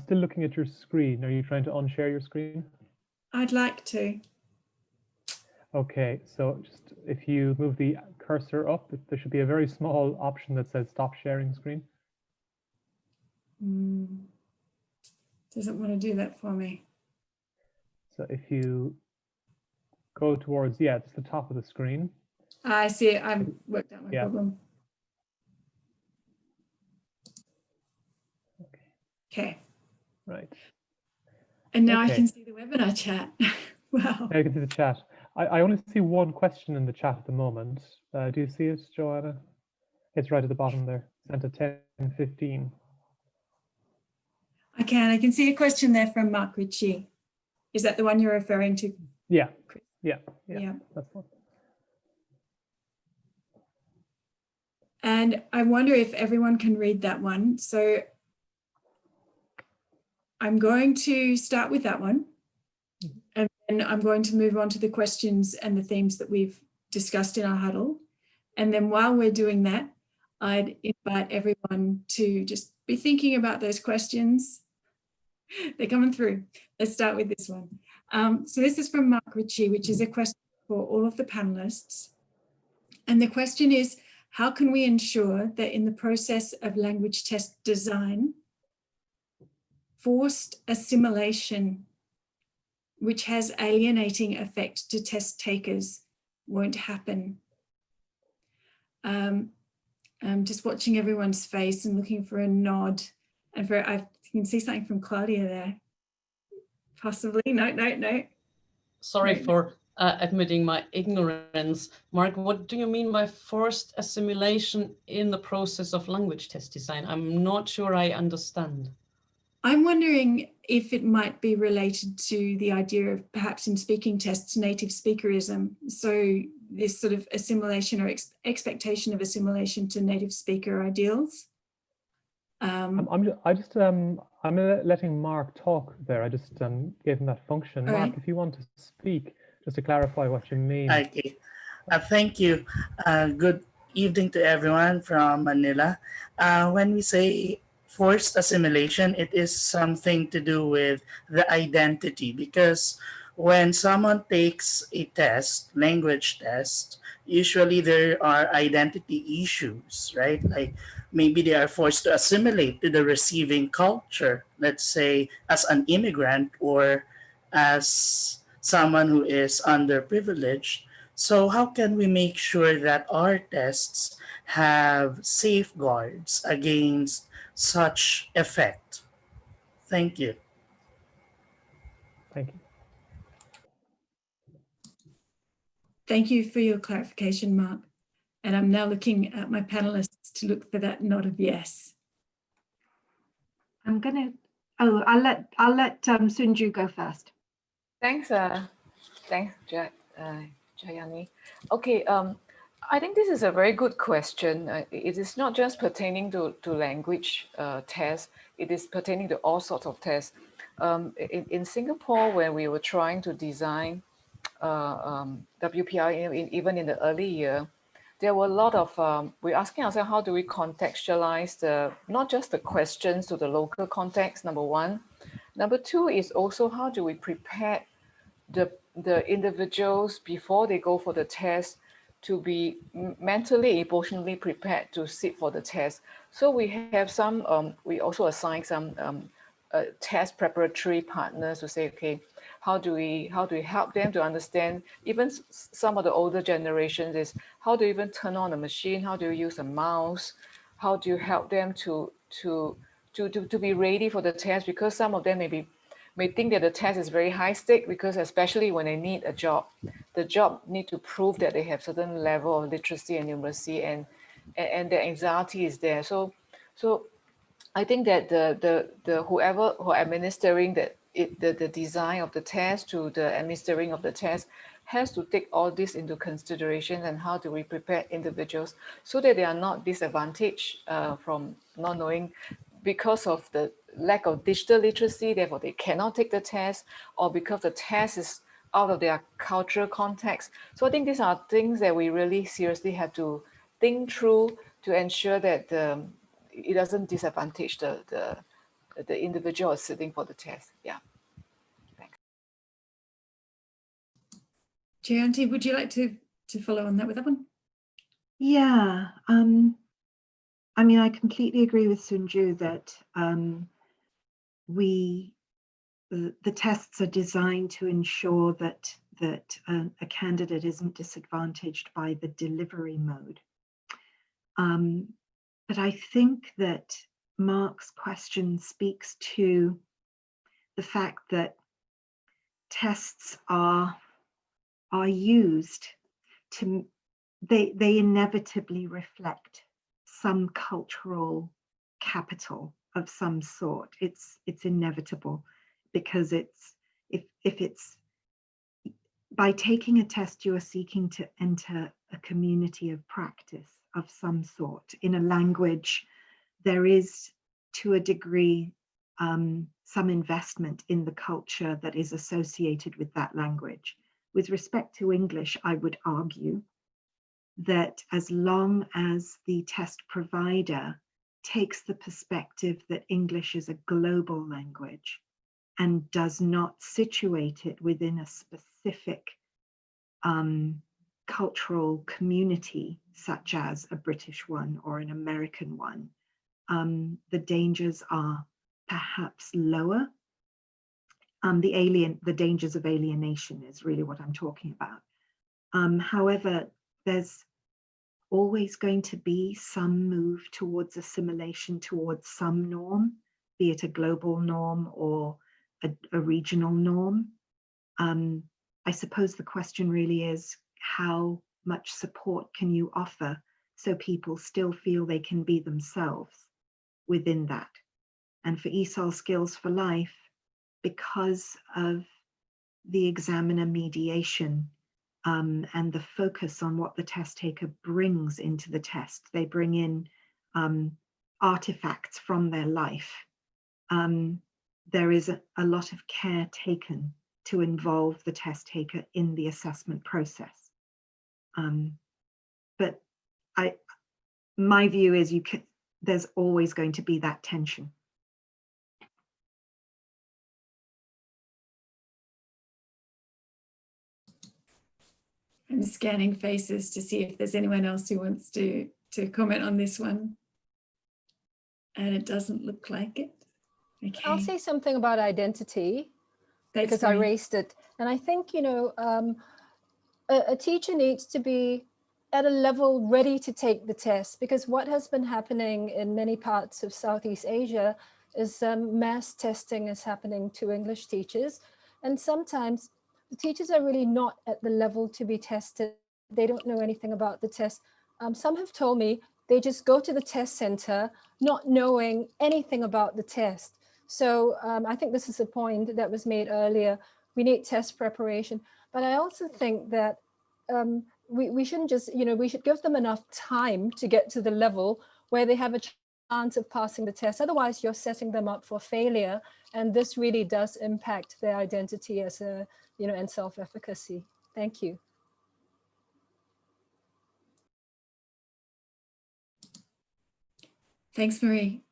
S1: still looking at your screen. Are you trying to unshare your screen?
S2: I'd like to.
S1: Okay, so just if you move the cursor up, there should be a very small option that says stop sharing screen.
S2: Doesn't want to do that for me.
S1: So if you go towards, yeah, it's the top of the screen.
S2: I see it. I've worked out my
S1: Yeah.
S2: problem. Okay.
S1: Right.
S2: And now I
S1: Okay.
S2: can see the webinar chat. Wow.
S1: Now you can see the chat. I only see one question in the chat at the moment. Do you see it, Johanna? It's right at the bottom there, sent at 10:15.
S2: I can see a question there from Mark Ritchie. Is that the one you're referring to?
S1: Yeah,
S2: Yeah.
S1: that's one.
S2: And I wonder if everyone can read that one. So I'm going to start with that one. And then I'm going to move on to the questions and the themes that we've discussed in our huddle. And then while we're doing that, I'd invite everyone to just be thinking about those questions. They're coming through. Let's start with this one. So this is from Mark Ritchie, which is a question for all of the panelists. And the question is, how can we ensure that in the process of language test design, forced assimilation, which has alienating effect to test takers, won't happen? I'm just watching everyone's face and looking for a nod. And I can see something from Claudia there. Possibly, no.
S7: Sorry for admitting my ignorance. Mark, what do you mean by forced assimilation in the process of language test design? I'm not sure I understand.
S2: I'm wondering if it might be related to the idea of perhaps in speaking tests, native speakerism. So this sort of assimilation or expectation of assimilation to native speaker ideals.
S1: I'm letting Mark talk there. I just gave him that function. Mark,
S2: right.
S1: If you want to speak, just to clarify what you mean.
S9: Okay, thank you. Good evening to everyone from Manila. When we say forced assimilation, it is something to do with the identity, because when someone takes a test, language test, usually there are identity issues, right? Like maybe they are forced to assimilate to the receiving culture, let's say as an immigrant or as someone who is underprivileged. So how can we make sure that our tests have safeguards against such effect? Thank you.
S1: Thank you.
S2: Thank you for your clarification, Mark. And I'm now looking at my panelists to look for that nod of yes.
S5: I'm gonna. Oh, I'll let Sunju go first.
S6: Thanks, Jayanti. Okay, I think this is a very good question. It is not just pertaining to language tests, it is pertaining to all sorts of tests. In Singapore, when we were trying to design WPI, even in the early year, there were a lot of, we're asking ourselves, how do we contextualize not just the questions to the local context, number one. Number two is also, how do we prepare the individuals before they go for the test to be mentally, emotionally prepared to sit for the test. So we have some, we also assign some test preparatory partners to say, okay, how do we help them to understand? Even some of the older generations is, how do you even turn on a machine? How do you use a mouse? How do you help them to be ready for the test? Because some of them may think that the test is very high stake, because especially when they need a job, the job need to prove that they have certain level of literacy and numeracy, and the anxiety is there. So I think that the whoever who are administering the design of the test to the administering of the test has to take all this into consideration, and how do we prepare individuals so that they are not disadvantaged from not knowing, because of the lack of digital literacy, therefore they cannot take the test, or because the test is out of their cultural context. So I think these are things that we really seriously have to think through to ensure that it doesn't disadvantage the individual sitting for the test. Yeah. Thanks.
S2: Jayanti, would you like to follow on that with that one?
S5: Yeah. I mean, I completely agree with Sunju that the tests are designed to ensure that a candidate isn't disadvantaged by the delivery mode. But I think that Mark's question speaks to the fact that tests are used to, they inevitably reflect some cultural capital of some sort. It's inevitable, because if it's, by taking a test, you are seeking to enter a community of practice of some sort in a language. There is, to a degree, some investment in the culture that is associated with that language. With respect to English, I would argue that as long as the test provider takes the perspective that English is a global language and does not situate it within a specific cultural community, such as a British one or an American one, the dangers are perhaps lower. The dangers of alienation is really what I'm talking about. However, there's always going to be some move towards assimilation, towards some norm, be it a global norm or a regional norm. I suppose the question really is, how much support can you offer so people still feel they can be themselves within that? And for ESOL Skills for Life, because of the examiner mediation and the focus on what the test taker brings into the test, they bring in artifacts from their life. There is a lot of care taken to involve the test taker in the assessment process. But my view is there's always going to be that tension.
S2: I'm scanning faces to see if there's anyone else who wants to comment on this one. And it doesn't look like it. Okay.
S3: I'll say something about identity, because I raised it. And I think, you know, a teacher needs to be at a level ready to take the test, because what has been happening in many parts of Southeast Asia is mass testing is happening to English teachers. And sometimes the teachers are really not at the level to be tested. They don't know anything about the test. Some have told me they just go to the test center not knowing anything about the test. So I think this is a point that was made earlier. We need test preparation. But I also think that we shouldn't just, you know, we should give them enough time to get to the level where they have a chance of passing the test. Otherwise, you're setting them up for failure. And this really does impact their identity as a, you know, and self-efficacy. Thank you.
S2: Thanks, Marie.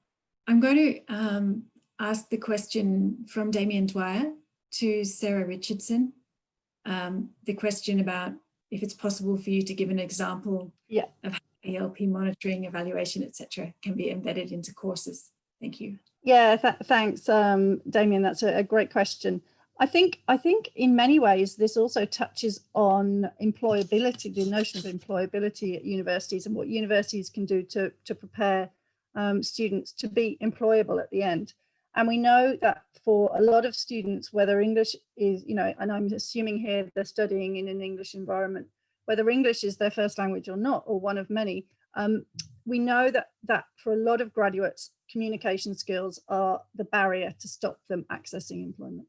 S2: I'm going to ask the question from Damien Dwyer to Sarah Richardson. The question about if it's possible for you to give an example of how ELP monitoring, evaluation, etc., can be embedded into courses. Thank you.
S8: Yeah, thanks, Damien. That's a great question. I think in many ways this also touches on employability, the notion of employability at universities and what universities can do to prepare students to be employable at the end. And we know that for a lot of students, whether English is, you know, and I'm assuming here they're studying in an English environment, whether English is their first language or not, or one of many, we know that for a lot of graduates, communication skills are the barrier to stop them accessing employment.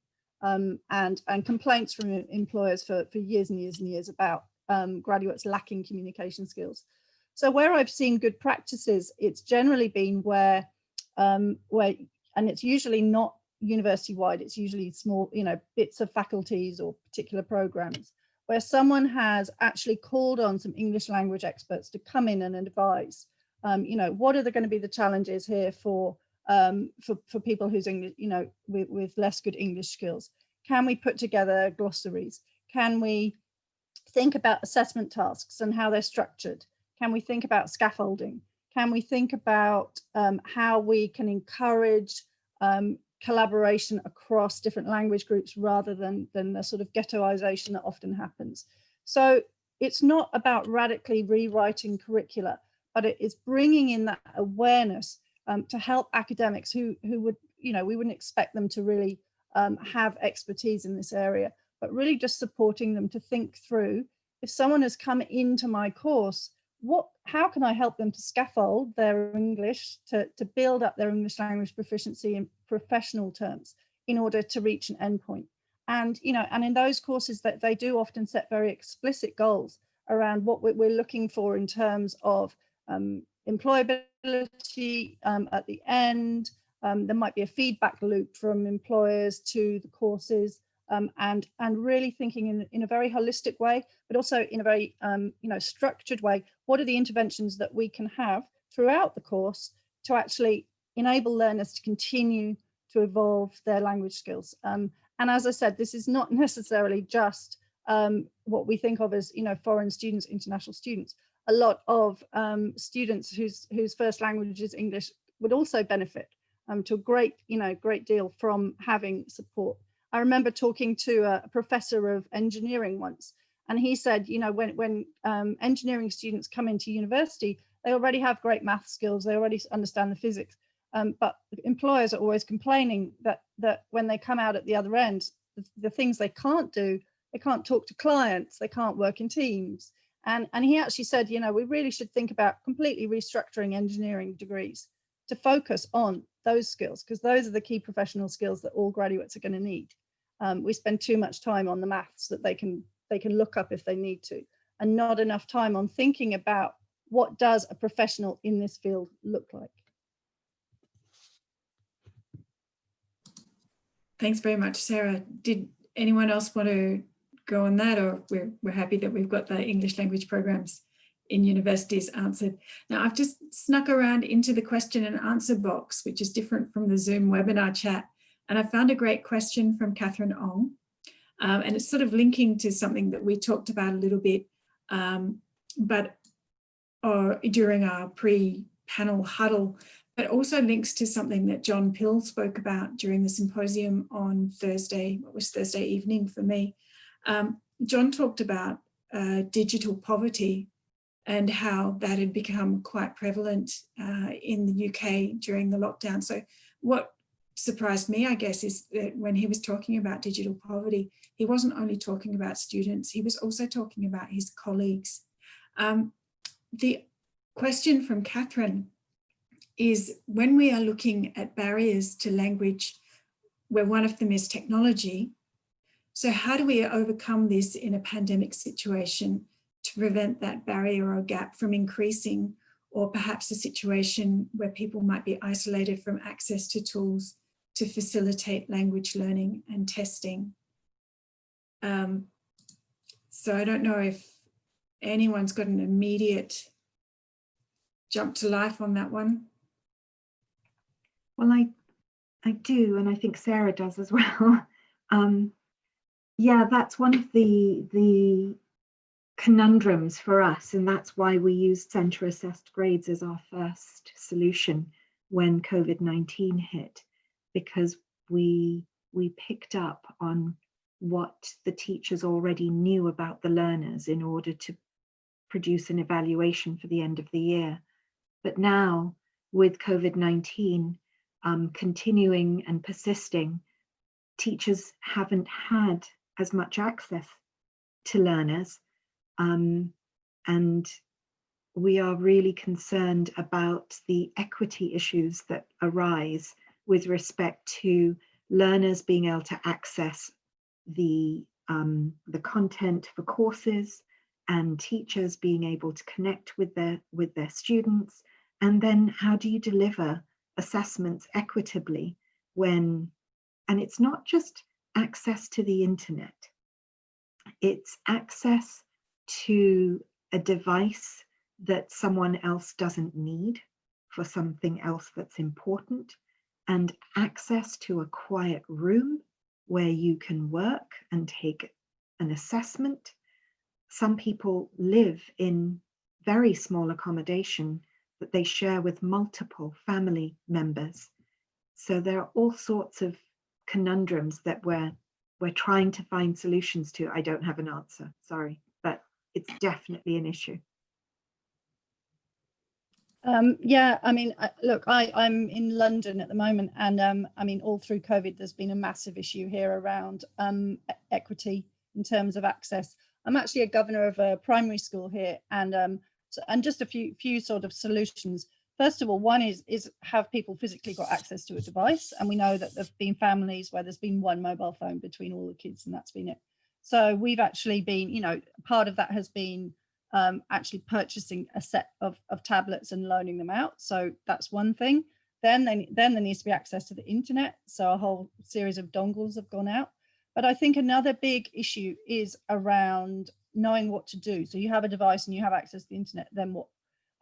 S8: And complaints from employers for years and years and years about graduates lacking communication skills. So where I've seen good practices, it's generally been where, and it's usually not university-wide, it's usually small, you know, bits of faculties or particular programs, where someone has actually called on some English language experts to come in and advise, you know, what are going to be the challenges here for people who's English, you know, with less good English skills? Can we put together glossaries? Can we think about assessment tasks and how they're structured? Can we think about scaffolding? can we think about how we can encourage collaboration across different language groups rather than the sort of ghettoization that often happens. So it's not about radically rewriting curricula, but it is bringing in that awareness to help academics who would, you know, we wouldn't expect them to really have expertise in this area, but really just supporting them to think through, if someone has come into my course, how can I help them to scaffold their English, to build up their English language proficiency in professional terms in order to reach an endpoint? And, you know, and in those courses that they do often set very explicit goals around what we're looking for in terms of employability at the end. There might be a feedback loop from employers to the courses, and really thinking in a very holistic way, but also in a very you know, structured way. What are the interventions that we can have throughout the course to actually enable learners to continue to evolve their language skills? And as I said, this is not necessarily just what we think of as, you know, foreign students, international students. A lot of students whose first language is English would also benefit to a great deal from having support. I remember talking to a professor of engineering once, and he said, you know, when engineering students come into university, they already have great math skills, they already understand the physics, but employers are always complaining that when they come out at the other end, the things they can't do, they can't talk to clients, they can't work in teams. And he actually said, you know, we really should think about completely restructuring engineering degrees to focus on those skills, because those are the key professional skills that all graduates are going to need. We spend too much time on the maths that they can look up if they need to, and not enough time on thinking about what does a professional in this field look like.
S2: Thanks very much, Sarah. Did anyone else want to go on that, or we're happy that we've got the English language programs in universities answered? Now, I've just snuck around into the question and answer box, which is different from the Zoom webinar chat. And I found a great question from Catherine Ong. And it's sort of linking to something that we talked about a little bit, during our pre-panel huddle, but also links to something that John Pill spoke about during the symposium on Thursday, what was Thursday evening for me. John talked about digital poverty and how that had become quite prevalent in the UK during the lockdown. So what surprised me, I guess, is that when he was talking about digital poverty, he wasn't only talking about students, he was also talking about his colleagues. The question from Catherine is, when we are looking at barriers to language, where one of them is technology, so how do we overcome this in a pandemic situation to prevent that barrier or gap from increasing, or perhaps a situation where people might be isolated from access to tools to facilitate language learning and testing? So I don't know if anyone's got an immediate jump to life on that one.
S5: Well, I do, and I think Sarah does as well. Yeah, that's one of the conundrums for us, and that's why we used centre assessed grades as our first solution when COVID-19 hit, because we picked up on what the teachers already knew about the learners in order to produce an evaluation for the end of the year. But now with COVID-19 continuing and persisting, teachers haven't had as much access to learners, and we are really concerned about the equity issues that arise with respect to learners being able to access the content for courses, and teachers being able to connect with their students. And then how do you deliver assessments equitably when, and it's not just access to the internet, it's access to a device that someone else doesn't need for something else that's important, and access to a quiet room where you can work and take an assessment. Some people live in very small accommodation that they share with multiple family members. So there are all sorts of conundrums that we're trying to find solutions to. I don't have an answer, sorry, but it's definitely an issue.
S8: Yeah, I mean, look, I'm in London at the moment, and I mean, all through COVID, there's been a massive issue here around equity in terms of access. I'm actually a governor of a primary school here, and just a few sort of solutions. First of all, one is have people physically got access to a device, and we know that there've been families where there's been one mobile phone between all the kids, and that's been it. So we've actually been, you know, part of that has been actually purchasing a set of tablets and loaning them out. So that's one thing. Then there needs to be access to the internet. So a whole series of dongles have gone out. But I think another big issue is around knowing what to do. So you have a device and you have access to the internet, then what?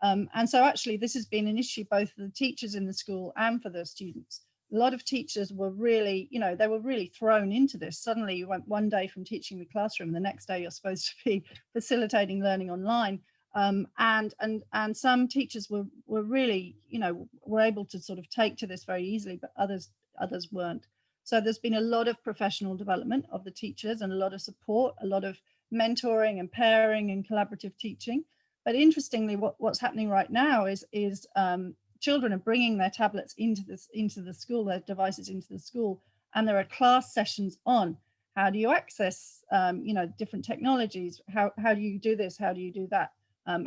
S8: And so actually this has been an issue both for the teachers in the school and for the students. A lot of teachers were really, you know, they were really thrown into this. Suddenly you went one day from teaching the classroom, the next day you're supposed to be facilitating learning online. And some teachers were really, you know, were able to sort of take to this very easily, but others weren't. So there's been a lot of professional development of the teachers and a lot of support, a lot of mentoring and pairing and collaborative teaching. But interestingly, what's happening right now is children are bringing their tablets into the school, their devices into the school, and there are class sessions on how do you access, you know, different technologies, how do you do this, how do you do that,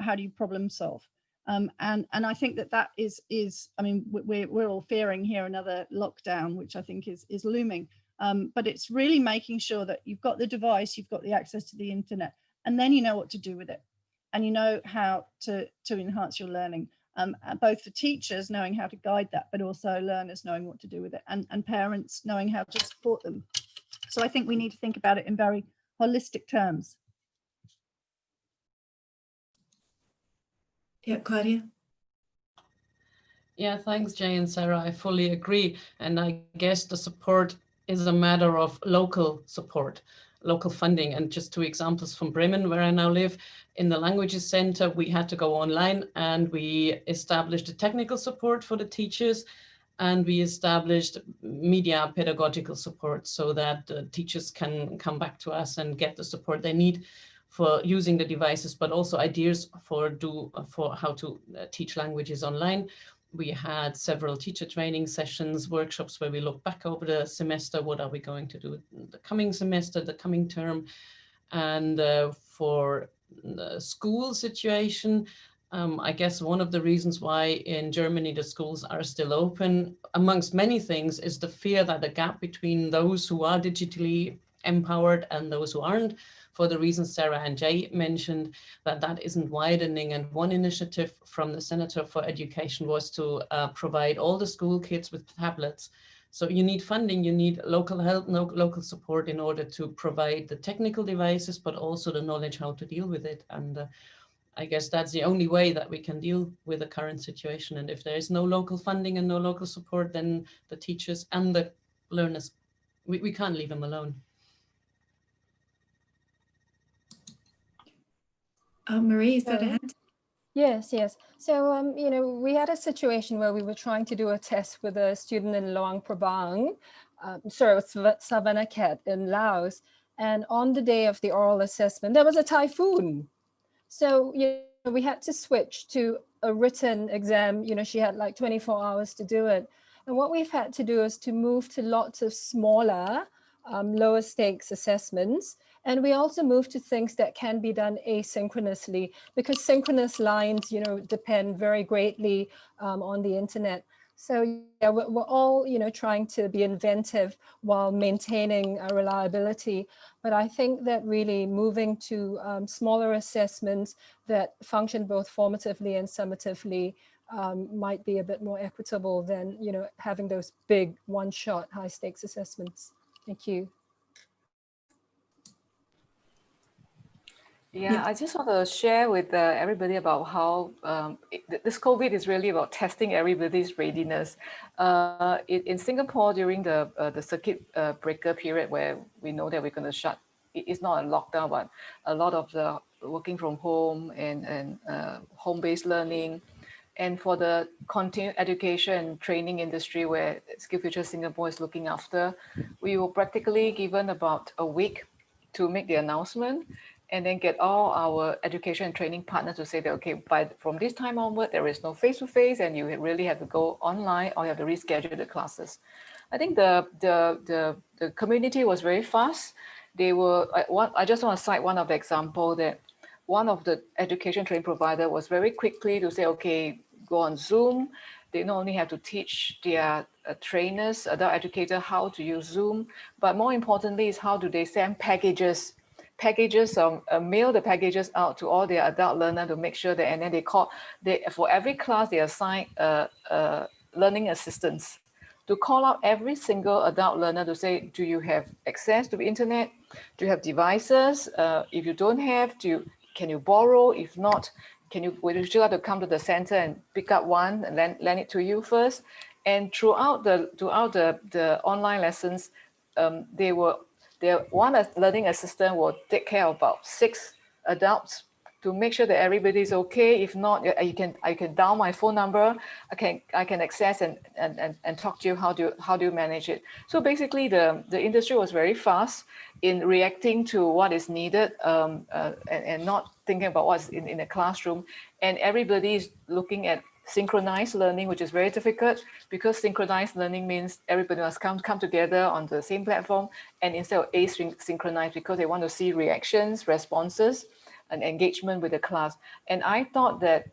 S8: how do you problem solve, and I think that is, I mean, we're all fearing here another lockdown, which I think is looming, but it's really making sure that you've got the device, you've got the access to the internet, and then you know what to do with it, and you know how to enhance your learning. Both for teachers knowing how to guide that, but also learners knowing what to do with it, and parents knowing how to support them. So I think we need to think about it in very holistic terms.
S2: Yeah, Claudia.
S7: Yeah, thanks, Jay and Sarah. I fully agree. And I guess the support is a matter of local support, local funding. And just two examples from Bremen, where I now live. In the Languages Center, we had to go online and we established a technical support for the teachers, and we established media pedagogical support so that teachers can come back to us and get the support they need for using the devices, but also ideas for how to teach languages online. We had several teacher training sessions, workshops where we look back over the semester. What are we going to do the coming semester, the coming term? And for the school situation, I guess one of the reasons why in Germany the schools are still open, amongst many things, is the fear that the gap between those who are digitally empowered and those who aren't, for the reasons Sarah and Jay mentioned, that isn't widening. And one initiative from the Senator for Education was to provide all the school kids with tablets. So you need funding, you need local help, local support in order to provide the technical devices, but also the knowledge how to deal with it. And I guess that's the only way that we can deal with the current situation. And if there is no local funding and no local support, then the teachers and the learners, we can't leave them alone.
S2: Marie, is that a hand?
S3: Yes. So, you know, we had a situation where we were trying to do a test with a student in Luang Prabang, Savannakhet in Laos. And on the day of the oral assessment, there was a typhoon. So, you know, we had to switch to a written exam. You know, she had like 24 hours to do it. And what we've had to do is to move to lots of smaller, lower stakes assessments. And we also move to things that can be done asynchronously, because synchronous lines, you know, depend very greatly on the internet. So yeah, we're all, you know, trying to be inventive while maintaining reliability. But I think that really moving to smaller assessments that function both formatively and summatively might be a bit more equitable than, you know, having those big one-shot high-stakes assessments. Thank you.
S6: Yeah, I just want to share with everybody about how this COVID is really about testing everybody's readiness. In Singapore, during the circuit breaker period, where we know that we're going to shut, it's not a lockdown, but a lot of the working from home and home-based learning, And for the continued education and training industry where SkillsFuture Singapore is looking after, we were practically given about a week to make the announcement and then get all our education and training partners to say that, okay, from this time onward, there is no face-to-face and you really have to go online or you have to reschedule the classes. I think the community was very fast. They were, I just want to cite one of the example that one of the education training provider was very quickly to say, okay, go on Zoom. They not only have to teach their trainers, adult educator, how to use Zoom, but more importantly is how do they send packages, mail the packages out to all their adult learners to make sure that, and then for every class they assign learning assistants to call out every single adult learner to say, do you have access to the internet? Do you have devices? If you don't have, can you borrow? If not, would you still have to come to the center and pick up one and lend it to you first? And throughout the online lessons, one learning assistant will take care of about 6 adults to make sure that everybody's okay. If not, I can dial my phone number. I can access and talk to you how do you manage it. So basically, the industry was very fast in reacting to what is needed and not thinking about what's in the classroom. And everybody is looking at synchronized learning, which is very difficult because synchronized learning means everybody must come together on the same platform, and instead of asynchronized because they want to see reactions, responses, and engagement with the class. And I thought that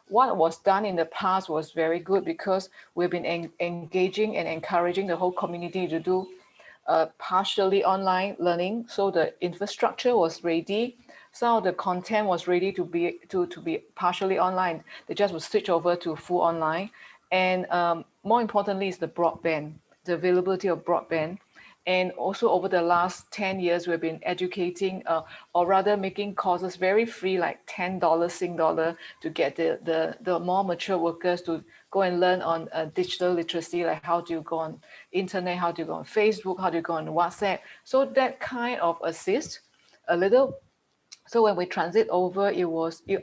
S6: what was done in the past was very good because we've been engaging and encouraging the whole community to do partially online learning. So the infrastructure was ready. Some of the content was ready to be partially online. They just would switch over to full online. And more importantly is the broadband, the availability of broadband. And also over the last 10 years, we've been educating or rather making courses very free, like $10 Sing dollar to get the more mature workers to go and learn on digital literacy, like how do you go on internet, how do you go on Facebook, how do you go on WhatsApp. So that kind of assist a little. So when we transit over,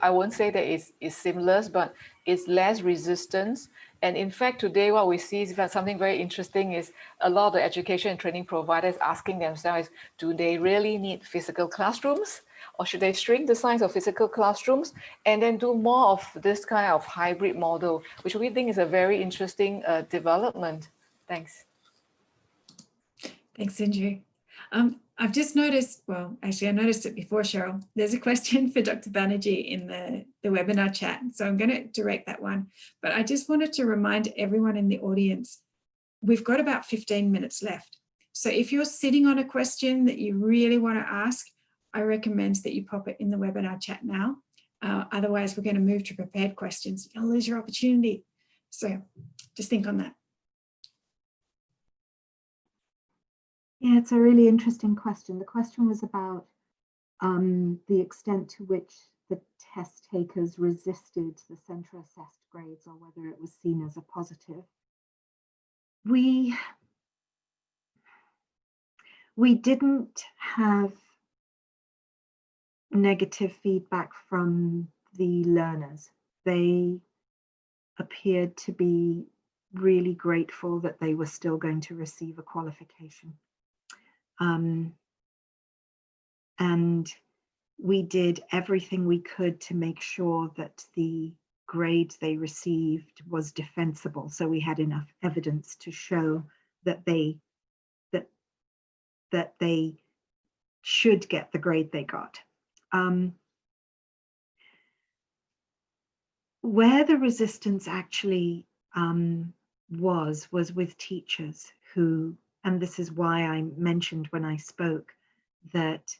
S6: I won't say that it's seamless, but it's less resistance. And in fact, today what we see is that something very interesting is a lot of the education and training providers asking themselves, do they really need physical classrooms? Or should they shrink the size of physical classrooms and then do more of this kind of hybrid model, which we think is a very interesting development. Thanks.
S2: Thanks, Andrew. I've just noticed, well, actually I noticed it before, Cheryl, there's a question for Dr. Banerjee in the webinar chat. So I'm going to direct that one. But I just wanted to remind everyone in the audience, we've got about 15 minutes left. So if you're sitting on a question that you really want to ask, I recommend that you pop it in the webinar chat now. Otherwise, we're going to move to prepared questions. You'll lose your opportunity. So just think on that.
S5: Yeah, it's a really interesting question. The question was about the extent to which the test takers resisted the centre assessed grades or whether it was seen as a positive. We didn't have negative feedback from the learners. They appeared to be really grateful that they were still going to receive a qualification. And we did everything we could to make sure that the grade they received was defensible. So we had enough evidence to show that they should get the grade they got. Where the resistance actually was with teachers who, and this is why I mentioned when I spoke that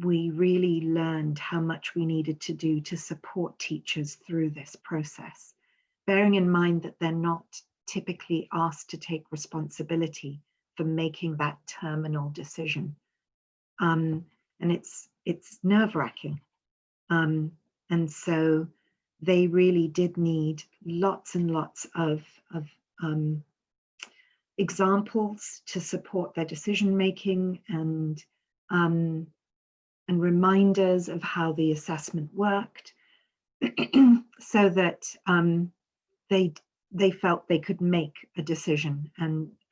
S5: we really learned how much we needed to do to support teachers through this process, bearing in mind that they're not typically asked to take responsibility for making that terminal decision. And it's nerve-wracking. And so they really did need lots and lots of examples to support their decision-making and reminders of how the assessment worked. so that they felt they could make a decision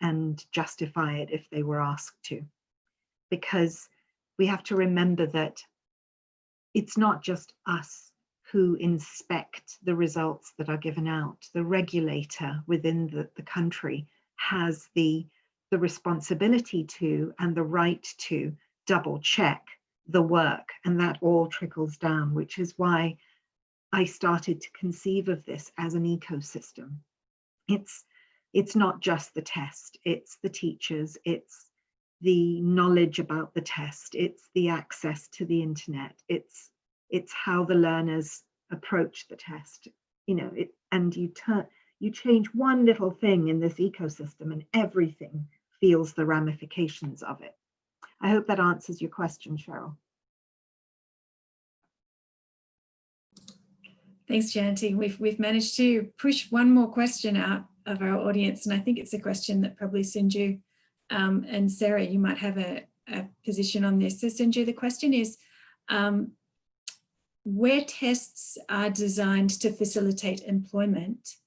S5: and justify it if they were asked to. Because we have to remember that it's not just us who inspect the results that are given out. The regulator within the country has the responsibility to and the right to double check the work, and that all trickles down, which is why I started to conceive of this as an ecosystem. It's not just the test, it's the teachers, it's the knowledge about the test, it's the access to the internet, it's how the learners approach the test, you know, and you change one little thing in this ecosystem and everything feels the ramifications of it. I hope that answers your question, Cheryl.
S2: Thanks, Jayanti. We've managed to push one more question out of our audience, and I think it's a question that probably Senju and Sarah, you might have a position on this. So Senju, the question is, where tests are designed to facilitate employment,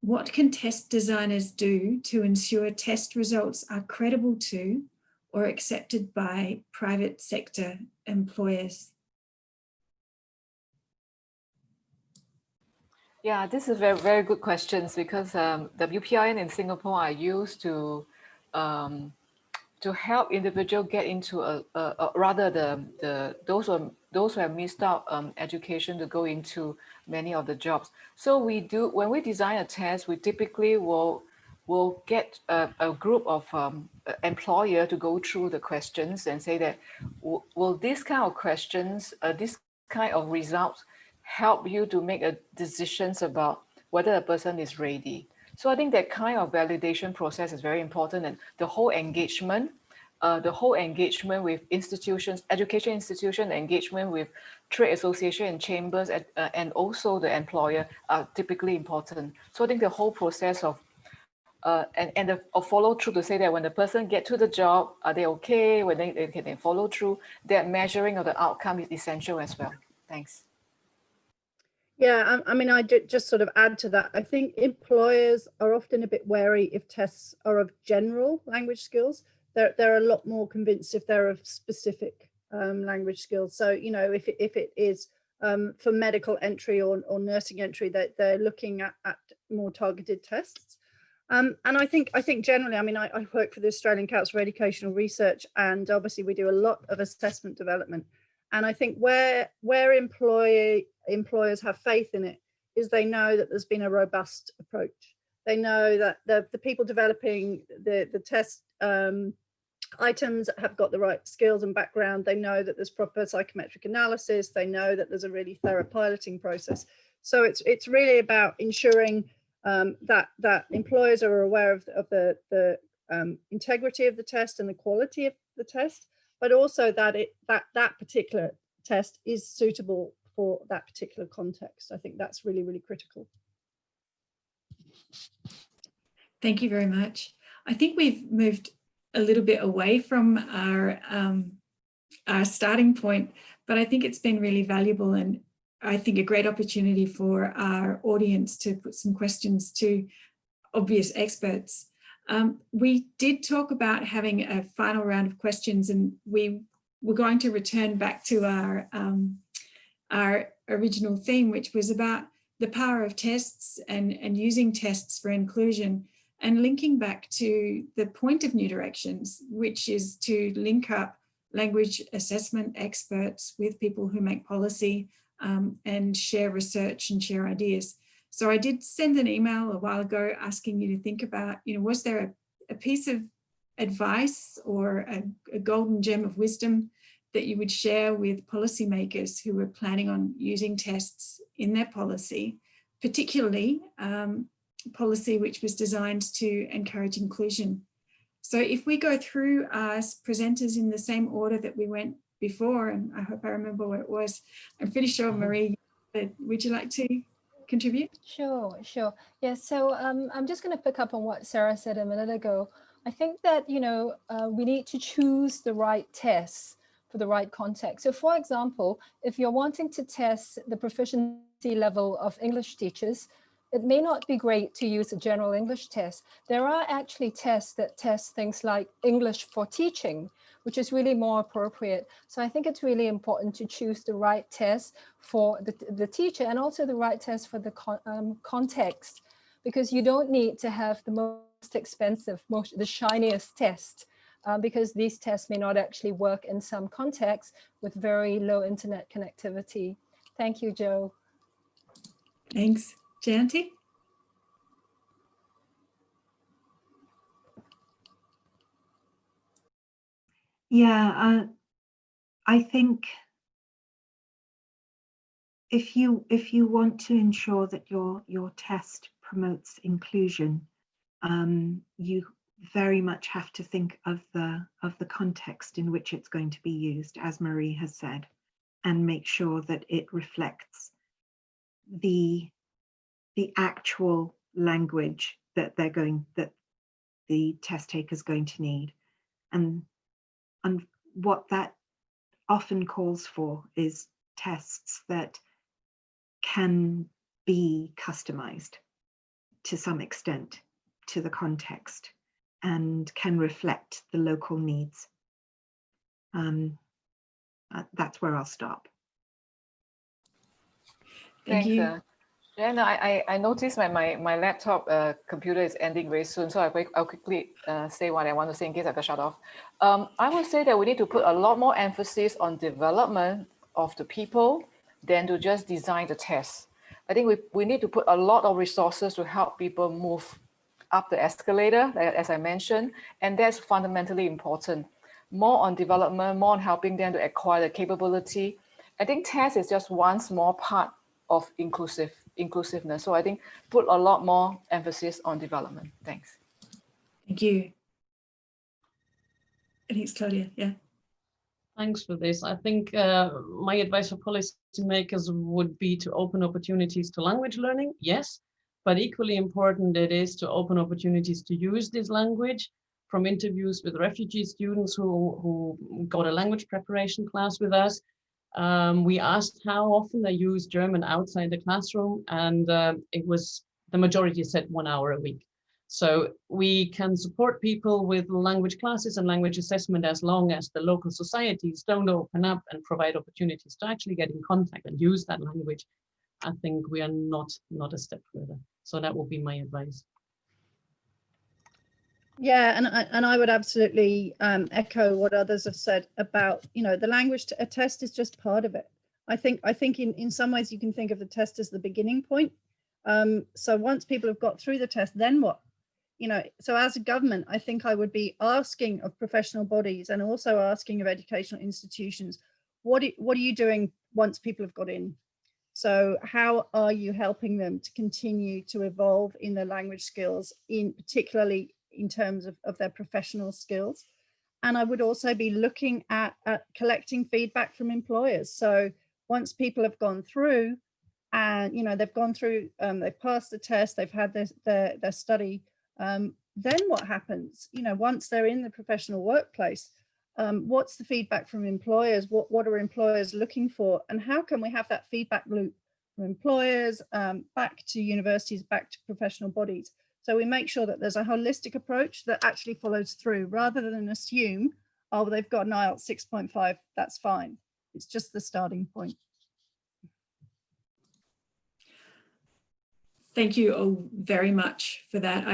S2: what can test designers do to ensure test results are credible to or accepted by private sector employers?
S6: Yeah, this is very, very good questions, because WPIN in Singapore are used to help individual get into those who have missed out education to go into many of the jobs. So when we design a test, we typically will get a group of employer to go through the questions and say that, will this kind of questions, this kind of results help you to make a decisions about whether a person is ready? So I think that kind of validation process is very important, and the whole engagement with institutions, education institution, engagement with trade association and chambers, and also the employer are typically important. So I think the whole process of and follow through to say that when the person get to the job, are they okay? When they can follow through, that measuring of the outcome is essential as well. Thanks.
S8: Yeah, I mean, I just sort of add to that. I think employers are often a bit wary if tests are of general language skills. They're a lot more convinced if they're of specific language skills. So, you know, if it is for medical entry or nursing entry, that they're looking at more targeted tests. And I think generally, I mean, I work for the Australian Council for Educational Research, and obviously we do a lot of assessment development. And I think where employers have faith in it is they know that there's been a robust approach. They know that the people developing the test items have got the right skills and background. They know that there's proper psychometric analysis. They know that there's a really thorough piloting process. So it's really about ensuring that employers are aware of the integrity of the test and the quality of the test, but also that that particular test is suitable for that particular context. I think that's really, really critical.
S2: Thank you very much. I think we've moved a little bit away from our starting point, but I think it's been really valuable, and I think a great opportunity for our audience to put some questions to obvious experts. We did talk about having a final round of questions, and we were going to return back to our original theme, which was about the power of tests and using tests for inclusion, and linking back to the point of New Directions, which is to link up language assessment experts with people who make policy and share research and share ideas. So I did send an email a while ago asking you to think about, you know, was there a piece of advice or a golden gem of wisdom that you would share with policymakers who were planning on using tests in their policy, particularly policy which was designed to encourage inclusion. So if we go through our presenters in the same order that we went before, and I hope I remember what it was, I'm pretty sure, Marie, would you like to contribute?
S3: Sure. Yeah, so I'm just going to pick up on what Sarah said a minute ago. I think that, you know, we need to choose the right tests for the right context. So for example, if you're wanting to test the proficiency level of English teachers, it may not be great to use a general English test. There are actually tests that test things like English for teaching, which is really more appropriate. So I think it's really important to choose the right test for the teacher, and also the right test for the context, because you don't need to have the most expensive, the shiniest test, because these tests may not actually work in some contexts with very low internet connectivity. Thank you, Joe.
S2: Thanks. Jayanti?
S5: Yeah, I think if you want to ensure that your test promotes inclusion, you very much have to think of the context in which it's going to be used, as Marie has said, and make sure that it reflects the actual language that the test taker is going to need, and what that often calls for is tests that can be customized to some extent to the context and can reflect the local needs. That's where I'll stop.
S2: Thank you.
S6: Johanna, I noticed my laptop computer is ending very soon, so I'll quickly say what I want to say in case I got shut off. I would say that we need to put a lot more emphasis on development of the people than to just design the tests. I think we need to put a lot of resources to help people move up the escalator, as I mentioned, and that's fundamentally important. More on development, more on helping them to acquire the capability. I think test is just one small part of inclusiveness. So I think put a lot more emphasis on development. Thanks.
S2: Thank you. Thanks, Claudia. Yeah.
S7: Thanks for this. I think my advice for policymakers would be to open opportunities to language learning, yes, but equally important it is to open opportunities to use this language. From interviews with refugee students who got a language preparation class with us, we asked how often they use German outside the classroom, and it was, the majority said 1 hour a week. So we can support people with language classes and language assessment as long as the local societies don't open up and provide opportunities to actually get in contact and use that language. I think we are not a step further. So that would be my advice.
S8: Yeah, and I would absolutely echo what others have said about, the language test is just part of it. I think in some ways you can think of the test as the beginning point. So once people have got through the test, then what? So as a government, I think I would be asking of professional bodies and also asking of educational institutions, what are you doing once people have got in? So how are you helping them to continue to evolve in their language skills, particularly in terms of their professional skills? And I would also be looking at collecting feedback from employers. So once people have gone through and they've gone through, they've passed the test, they've had their study, then what happens? Once they're in the professional workplace, what's the feedback from employers? What are employers looking for? And how can we have that feedback loop from employers back to universities, back to professional bodies? So we make sure that there's a holistic approach that actually follows through, rather than assume, oh, they've got an IELTS 6.5, that's fine. It's just the starting point.
S2: Thank you all very much for that.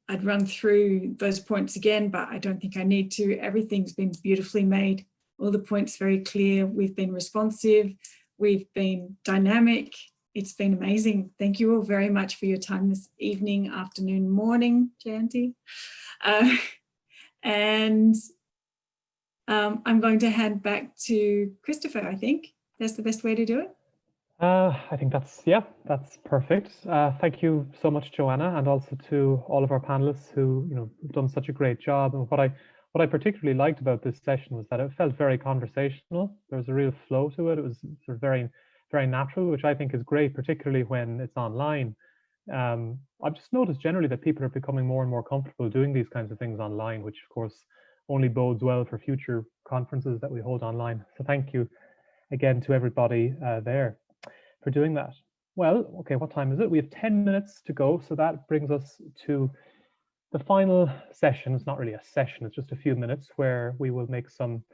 S2: I'd run through those points again, but I don't think I need to. Everything's been beautifully made. All the points very clear. We've been responsive. We've been dynamic. It's been amazing. Thank you all very much for your time this evening, afternoon, morning, Jayanti. I'm going to hand back to Christopher, I think. That's the best way to do it.
S1: I think that's perfect. Thank you so much, Johanna, and also to all of our panelists who have done such a great job. And what I particularly liked about this session was that it felt very conversational. There was a real flow to it. It was sort of very, very natural, which I think is great, particularly when it's online. I've just noticed generally that people are becoming more and more comfortable doing these kinds of things online, which of course only bodes well for future conferences that we hold online. So thank you again to everybody there for doing that. Well, okay, what time is it? We have 10 minutes to go, so that brings us to the final session. It's not really a session, it's just a few minutes where we will make some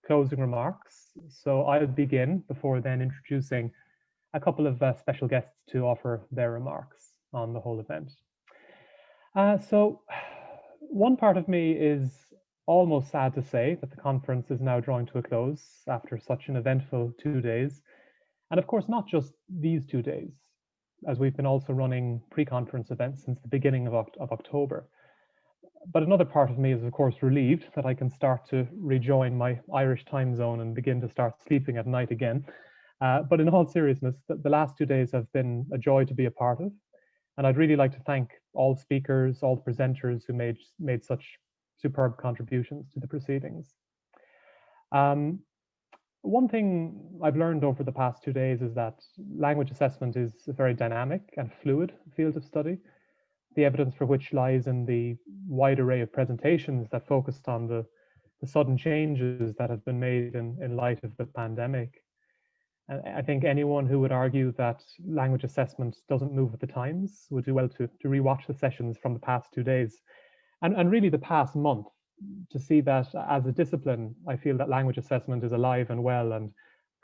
S1: closing remarks. So I'll begin before then introducing a couple of special guests to offer their remarks on the whole event. So one part of me is almost sad to say that the conference is now drawing to a close after such an eventful 2 days. And of course, not just these 2 days, as we've been also running pre-conference events since the beginning of October. But another part of me is, of course, relieved that I can start to rejoin my Irish time zone and begin to start sleeping at night again. But in all seriousness, the last 2 days have been a joy to be a part of. And I'd really like to thank all speakers, all presenters who made such superb contributions to the proceedings. One thing I've learned over the past 2 days is that language assessment is a very dynamic and fluid field of study, the evidence for which lies in the wide array of presentations that focused on the sudden changes that have been made in light of the pandemic. And I think anyone who would argue that language assessment doesn't move with the times would do well to rewatch the sessions from the past 2 days and really the past month, to see that as a discipline, I feel that language assessment is alive and well and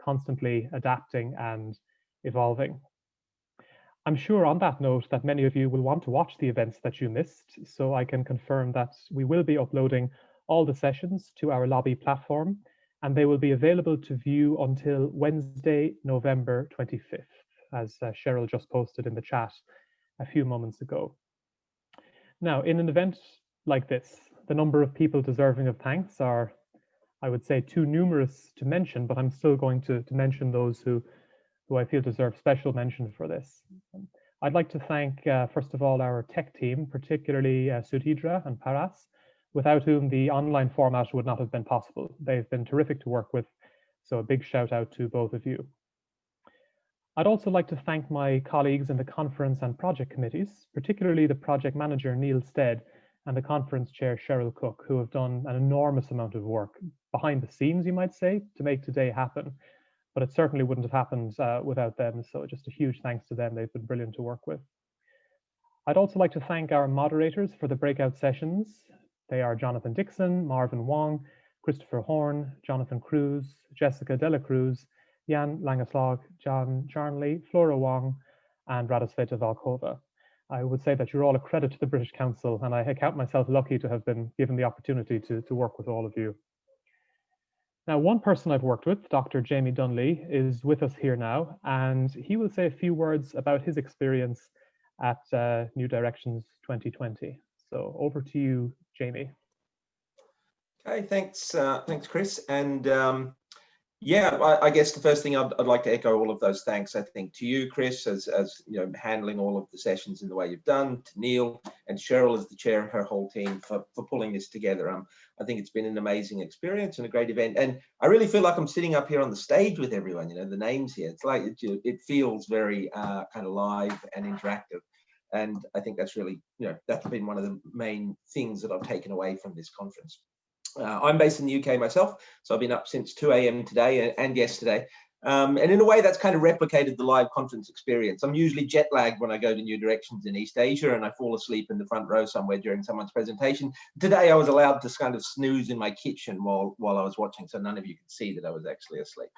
S1: constantly adapting and evolving. I'm sure on that note that many of you will want to watch the events that you missed, so I can confirm that we will be uploading all the sessions to our lobby platform, and they will be available to view until Wednesday, November 25th, as Cheryl just posted in the chat a few moments ago. Now, in an event like this, the number of people deserving of thanks are, I would say, too numerous to mention, but I'm still going to mention those who I feel deserve special mention for this. I'd like to thank, first of all, our tech team, particularly Sudhidra and Paras, without whom the online format would not have been possible. They've been terrific to work with, so a big shout out to both of you. I'd also like to thank my colleagues in the conference and project committees, particularly the project manager, Neil Stead, and the conference chair, Cheryl Cook, who have done an enormous amount of work behind the scenes, you might say, to make today happen. But it certainly wouldn't have happened without them. So just a huge thanks to them. They've been brilliant to work with. I'd also like to thank our moderators for the breakout sessions. They are Jonathan Dixon, Marvin Wong, Christopher Horn, Jonathan Cruz, Jessica Dela Cruz, Jan Langeslag, John Charnley, Flora Wong, and Radosveta Valkova. I would say that you're all a credit to the British Council, and I count myself lucky to have been given the opportunity to work with all of you. Now, one person I've worked with, Dr. Jamie Dunley, is with us here now, and he will say a few words about his experience at New Directions 2020. So over to you, Jamie.
S10: Okay, thanks, Chris. And yeah, I guess the first thing I'd like to echo all of those thanks, I think, to you, Chris, as you know, handling all of the sessions in the way you've done, to Neil and Cheryl as the chair and her whole team for pulling this together. I think it's been an amazing experience and a great event. And I really feel like I'm sitting up here on the stage with everyone, you know, the names here. It's like, it feels very kind of live and interactive. And I think that's really, you know, that's been one of the main things that I've taken away from this conference. I'm based in the UK myself, so I've been up since 2 a.m. today and yesterday. And in a way, that's kind of replicated the live conference experience. I'm usually jet lagged when I go to New Directions in East Asia, and I fall asleep in the front row somewhere during someone's presentation. Today, I was allowed to kind of snooze in my kitchen while I was watching, so none of you could see that I was actually asleep.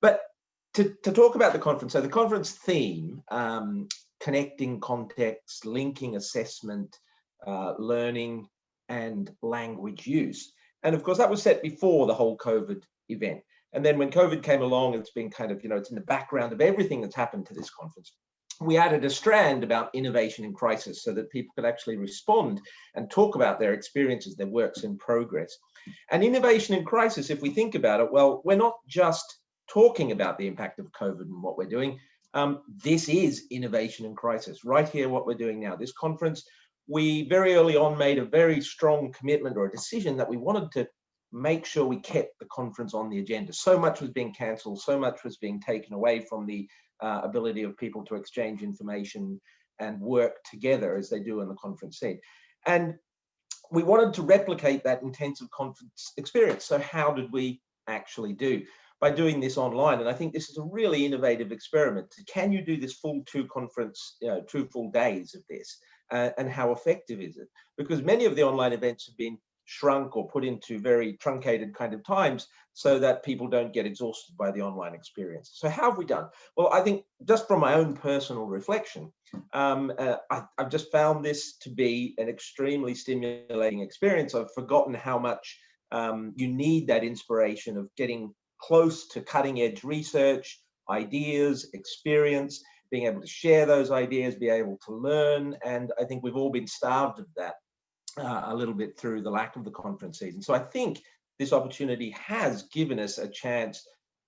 S10: But to talk about the conference, so the conference theme, connecting context, linking assessment, learning, and language use. And of course, that was set before the whole COVID event. And then when COVID came along, it's been kind of, you know, it's in the background of everything that's happened to this conference. We added a strand about innovation in crisis so that people could actually respond and talk about their experiences, their works in progress. And innovation in crisis, if we think about it, well, we're not just talking about the impact of COVID and what we're doing. This is innovation in crisis. Right here, what we're doing now, this conference, we very early on made a very strong commitment or a decision that we wanted to make sure we kept the conference on the agenda. So much was being cancelled, so much was being taken away from the ability of people to exchange information and work together as they do in the conference scene. And we wanted to replicate that intensive conference experience. So how did we actually do? by doing this online. And I think this is a really innovative experiment. Can you do this full 2 full days of this? And how effective is it? Because many of the online events have been shrunk or put into very truncated kind of times so that people don't get exhausted by the online experience. So how have we done? Well, I think just from my own personal reflection, I've just found this to be an extremely stimulating experience. I've forgotten how much you need that inspiration of getting close to cutting edge research, ideas, experience, being able to share those ideas, be able to learn. And I think we've all been starved of that a little bit through the lack of the conference season. So I think this opportunity has given us a chance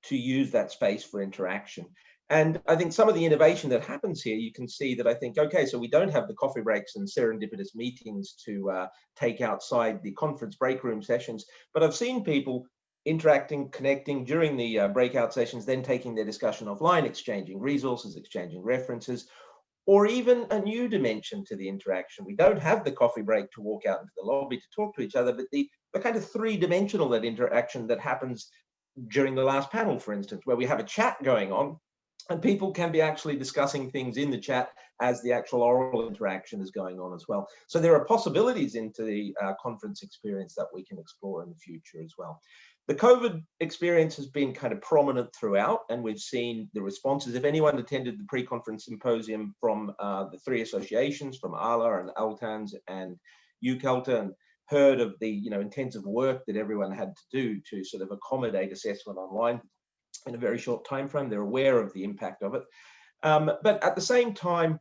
S10: to use that space for interaction. And I think some of the innovation that happens here, you can see that I think, okay, so we don't have the coffee breaks and serendipitous meetings to take outside the conference break room sessions, but I've seen people interacting, connecting during the breakout sessions, then taking their discussion offline, exchanging resources, exchanging references, or even a new dimension to the interaction. We don't have the coffee break to walk out into the lobby to talk to each other, but the kind of 3-dimensional that interaction that happens during the last panel, for instance, where we have a chat going on and people can be actually discussing things in the chat as the actual oral interaction is going on as well. So there are possibilities into the conference experience that we can explore in the future as well. The COVID experience has been kind of prominent throughout, and we've seen the responses. If anyone attended the pre-conference symposium from the 3 associations, from ALA and ALTANS and UCALTA, and heard of the intensive work that everyone had to do to sort of accommodate assessment online in a very short time frame, they're aware of the impact of it. But at the same time,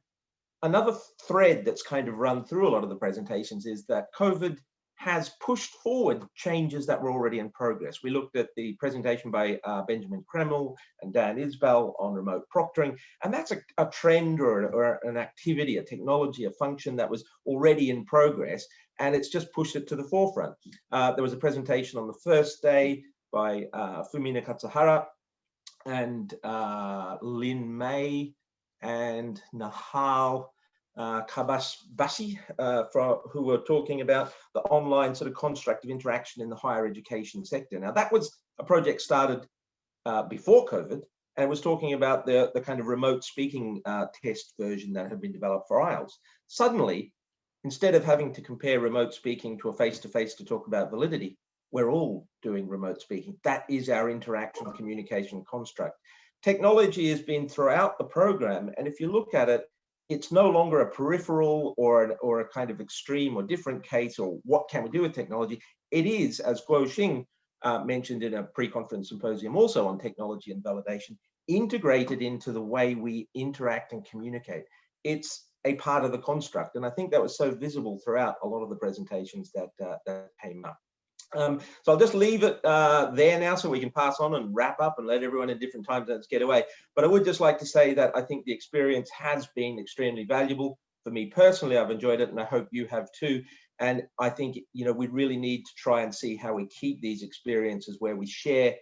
S10: another thread that's kind of run through a lot of the presentations is that COVID has pushed forward changes that were already in progress. We looked at the presentation by Benjamin Kreml and Dan Isbell on remote proctoring, and that's a trend or an activity, a technology, a function that was already in progress, and it's just pushed it to the forefront. There was a presentation on the first day by Fumina Katsuhara and Lin Mei and Nahal Kabashbashi, who were talking about the online sort of constructive interaction in the higher education sector. Now, that was a project started before COVID and was talking about the kind of remote speaking test version that had been developed for IELTS. Suddenly, instead of having to compare remote speaking to a face-to-face to talk about validity, we're all doing remote speaking. That is our interaction communication construct. Technology has been throughout the program, and if you look at it, it's no longer a peripheral or a kind of extreme or different case, or what can we do with technology? It is, as Guo Xing mentioned in a pre-conference symposium also on technology and validation, integrated into the way we interact and communicate. It's a part of the construct, and I think that was so visible throughout a lot of the presentations that came up. So I'll just leave it there now so we can pass on and wrap up and let everyone in different time zones get away. But I would just like to say that I think the experience has been extremely valuable. For me personally, I've enjoyed it, and I hope you have too. And I think, we really need to try and see how we keep these experiences where we share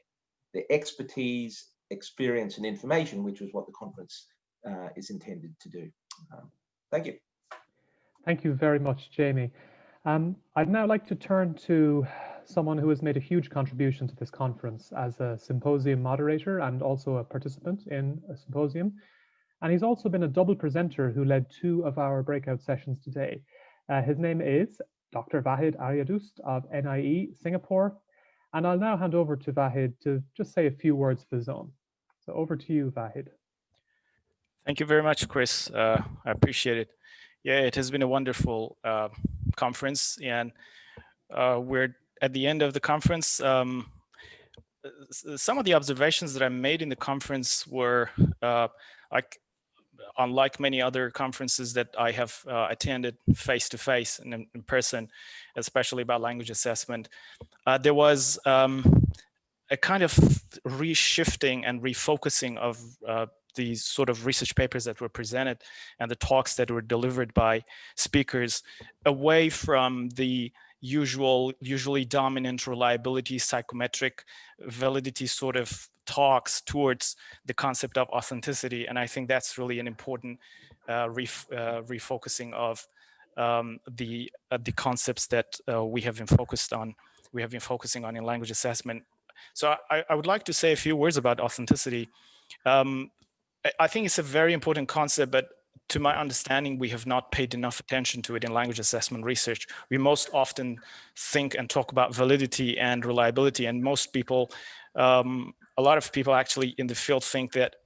S10: the expertise, experience, and information, which is what the conference is intended to do. Thank you.
S1: Thank you very much, Jamie. I'd now like to turn to someone who has made a huge contribution to this conference as a symposium moderator and also a participant in a symposium. And he's also been a double presenter who led 2 of our breakout sessions today. His name is Dr. Vahid Aryadust of NIE Singapore. And I'll now hand over to Vahid to just say a few words of his own. So over to you, Vahid.
S11: Thank you very much, Chris. I appreciate it. Yeah, it has been a wonderful conference, and we're at the end of the conference. Some of the observations that I made in the conference were unlike many other conferences that I have attended face-to-face and in person, especially about language assessment, there was a kind of reshifting and refocusing of these sort of research papers that were presented and the talks that were delivered by speakers away from the usually dominant reliability, psychometric validity sort of talks towards the concept of authenticity. And I think that's really an important refocusing of the concepts that we have been focusing on in language assessment So I would like to say a few words about authenticity. I think it's a very important concept, but to my understanding, we have not paid enough attention to it in language assessment research. We most often think and talk about validity and reliability, and most people, a lot of people actually in the field think that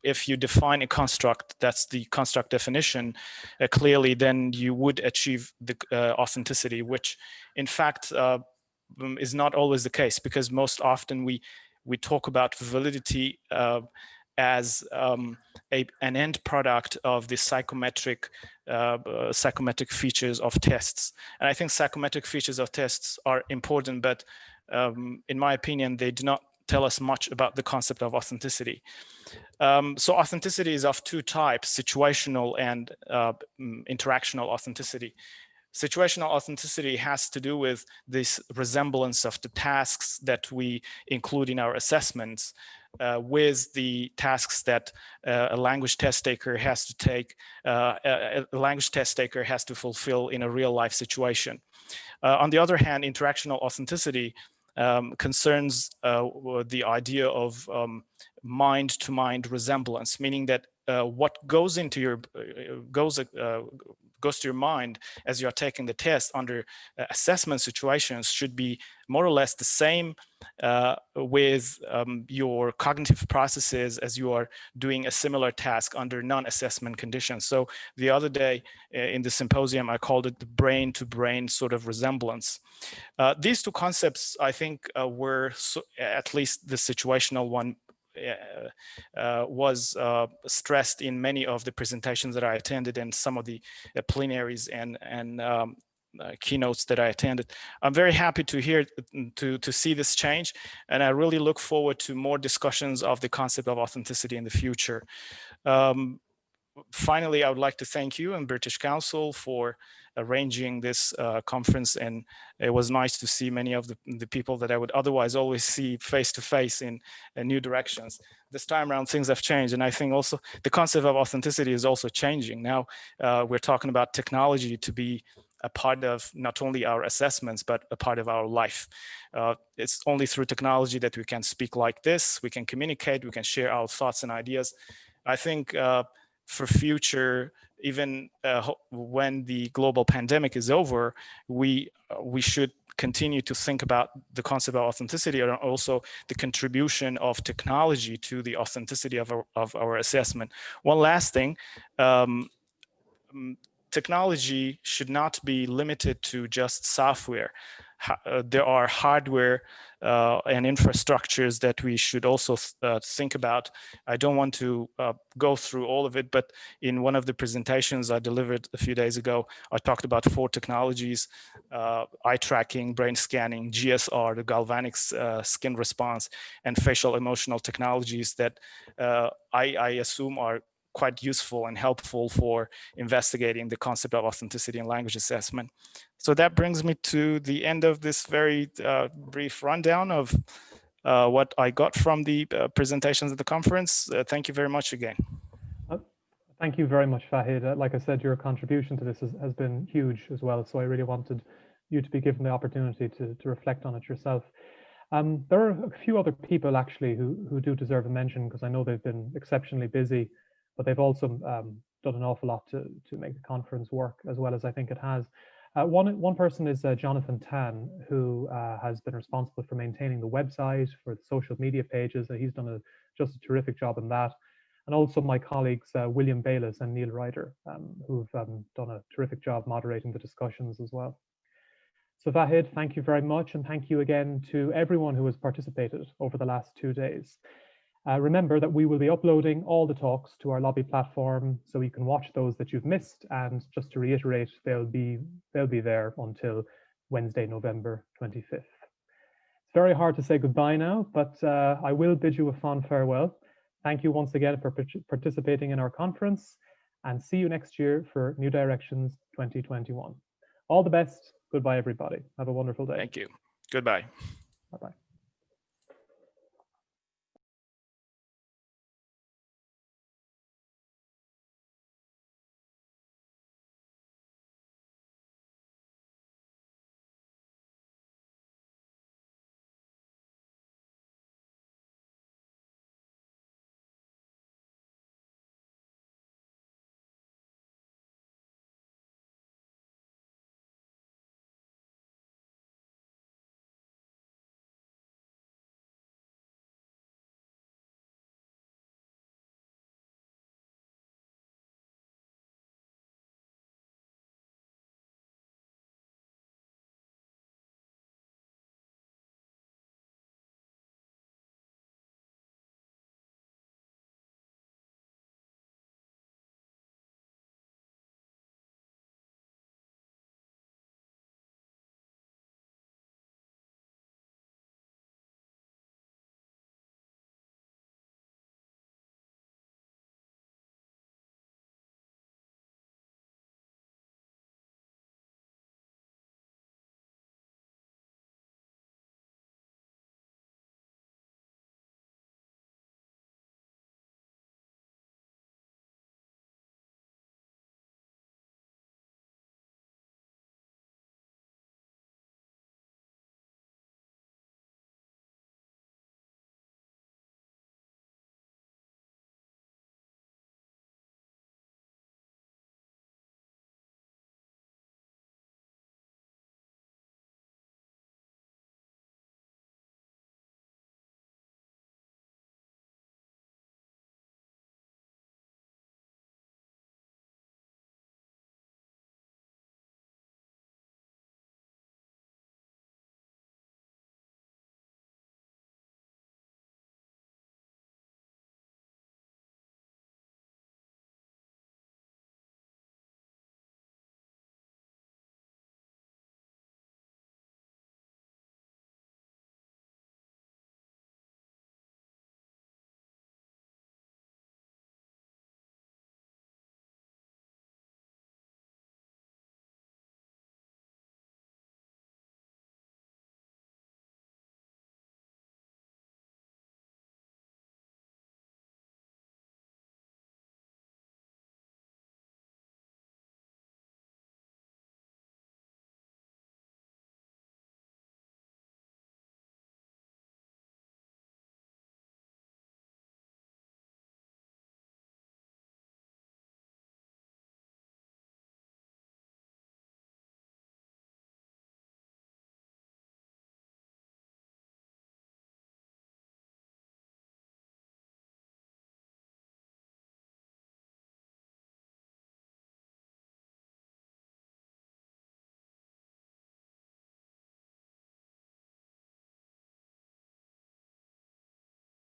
S11: if you define a construct, that's the construct definition, clearly, then you would achieve the authenticity, which in fact is not always the case, because most often we talk about validity as an end product of the psychometric features of tests. And I think psychometric features of tests are important, but in my opinion, they do not tell us much about the concept of authenticity. So authenticity is of two types: situational and interactional authenticity. Situational authenticity has to do with this resemblance of the tasks that we include in our assessments with the tasks that a language test taker has to take, a language test taker has to fulfill in a real life situation. On the other hand, interactional authenticity concerns the idea of mind-to-mind resemblance, meaning that what goes into your goes to your mind as you're taking the test under assessment situations should be more or less the same with your cognitive processes as you are doing a similar task under non-assessment conditions. So the other day in the symposium, I called it the brain-to-brain sort of resemblance. These two concepts, I think, were at least the situational one was stressed in many of the presentations that I attended and some of the plenaries and keynotes that I attended. I'm very happy to hear, to see this change, and I really look forward to more discussions of the concept of authenticity in the future. Finally, I would like to thank you and British Council for arranging this conference, and it was nice to see many of the people that I would otherwise always see face to face in new directions. This time around, things have changed, and I think also the concept of authenticity is also changing. Now we're talking about technology to be a part of not only our assessments, but a part of our life. It's only through technology that we can speak like this, we can communicate, we can share our thoughts and ideas. I think for future, even when the global pandemic is over, we should continue to think about the concept of authenticity, and also the contribution of technology to the authenticity of our assessment. One last thing, technology should not be limited to just software. There are hardware and infrastructures that we should also think about. I don't want to go through all of it, but in one of the presentations I delivered a few days ago, I talked about 4 technologies: eye tracking, brain scanning, GSR, the galvanic skin response, and facial emotional technologies that I assume are quite useful and helpful for investigating the concept of authenticity in language assessment. So that brings me to the end of this very brief rundown of what I got from the presentations at the conference. Thank you very much again.
S1: Thank you very much, Fahid. Like I said, your contribution to this has been huge as well. So I really wanted you to be given the opportunity to reflect on it yourself. There are a few other people actually who do deserve a mention, because I know they've been exceptionally busy, but they've also done an awful lot to make the conference work as well as I think it has. One person is Jonathan Tan, who has been responsible for maintaining the website, for the social media pages. He's done just a terrific job in that. And also my colleagues, William Bayliss and Neil Ryder, who've done a terrific job moderating the discussions as well. So Vahid, thank you very much. And thank you again to everyone who has participated over the last 2 days. Remember that we will be uploading all the talks to our lobby platform, so you can watch those that you've missed. And just to reiterate, they'll be there until Wednesday, November 25th. It's very hard to say goodbye now, but I will bid you a fond farewell. Thank you once again for participating in our conference, and see you next year for New Directions 2021. All the best. Goodbye, everybody. Have a wonderful day.
S11: Thank you. Goodbye.
S1: Bye-bye.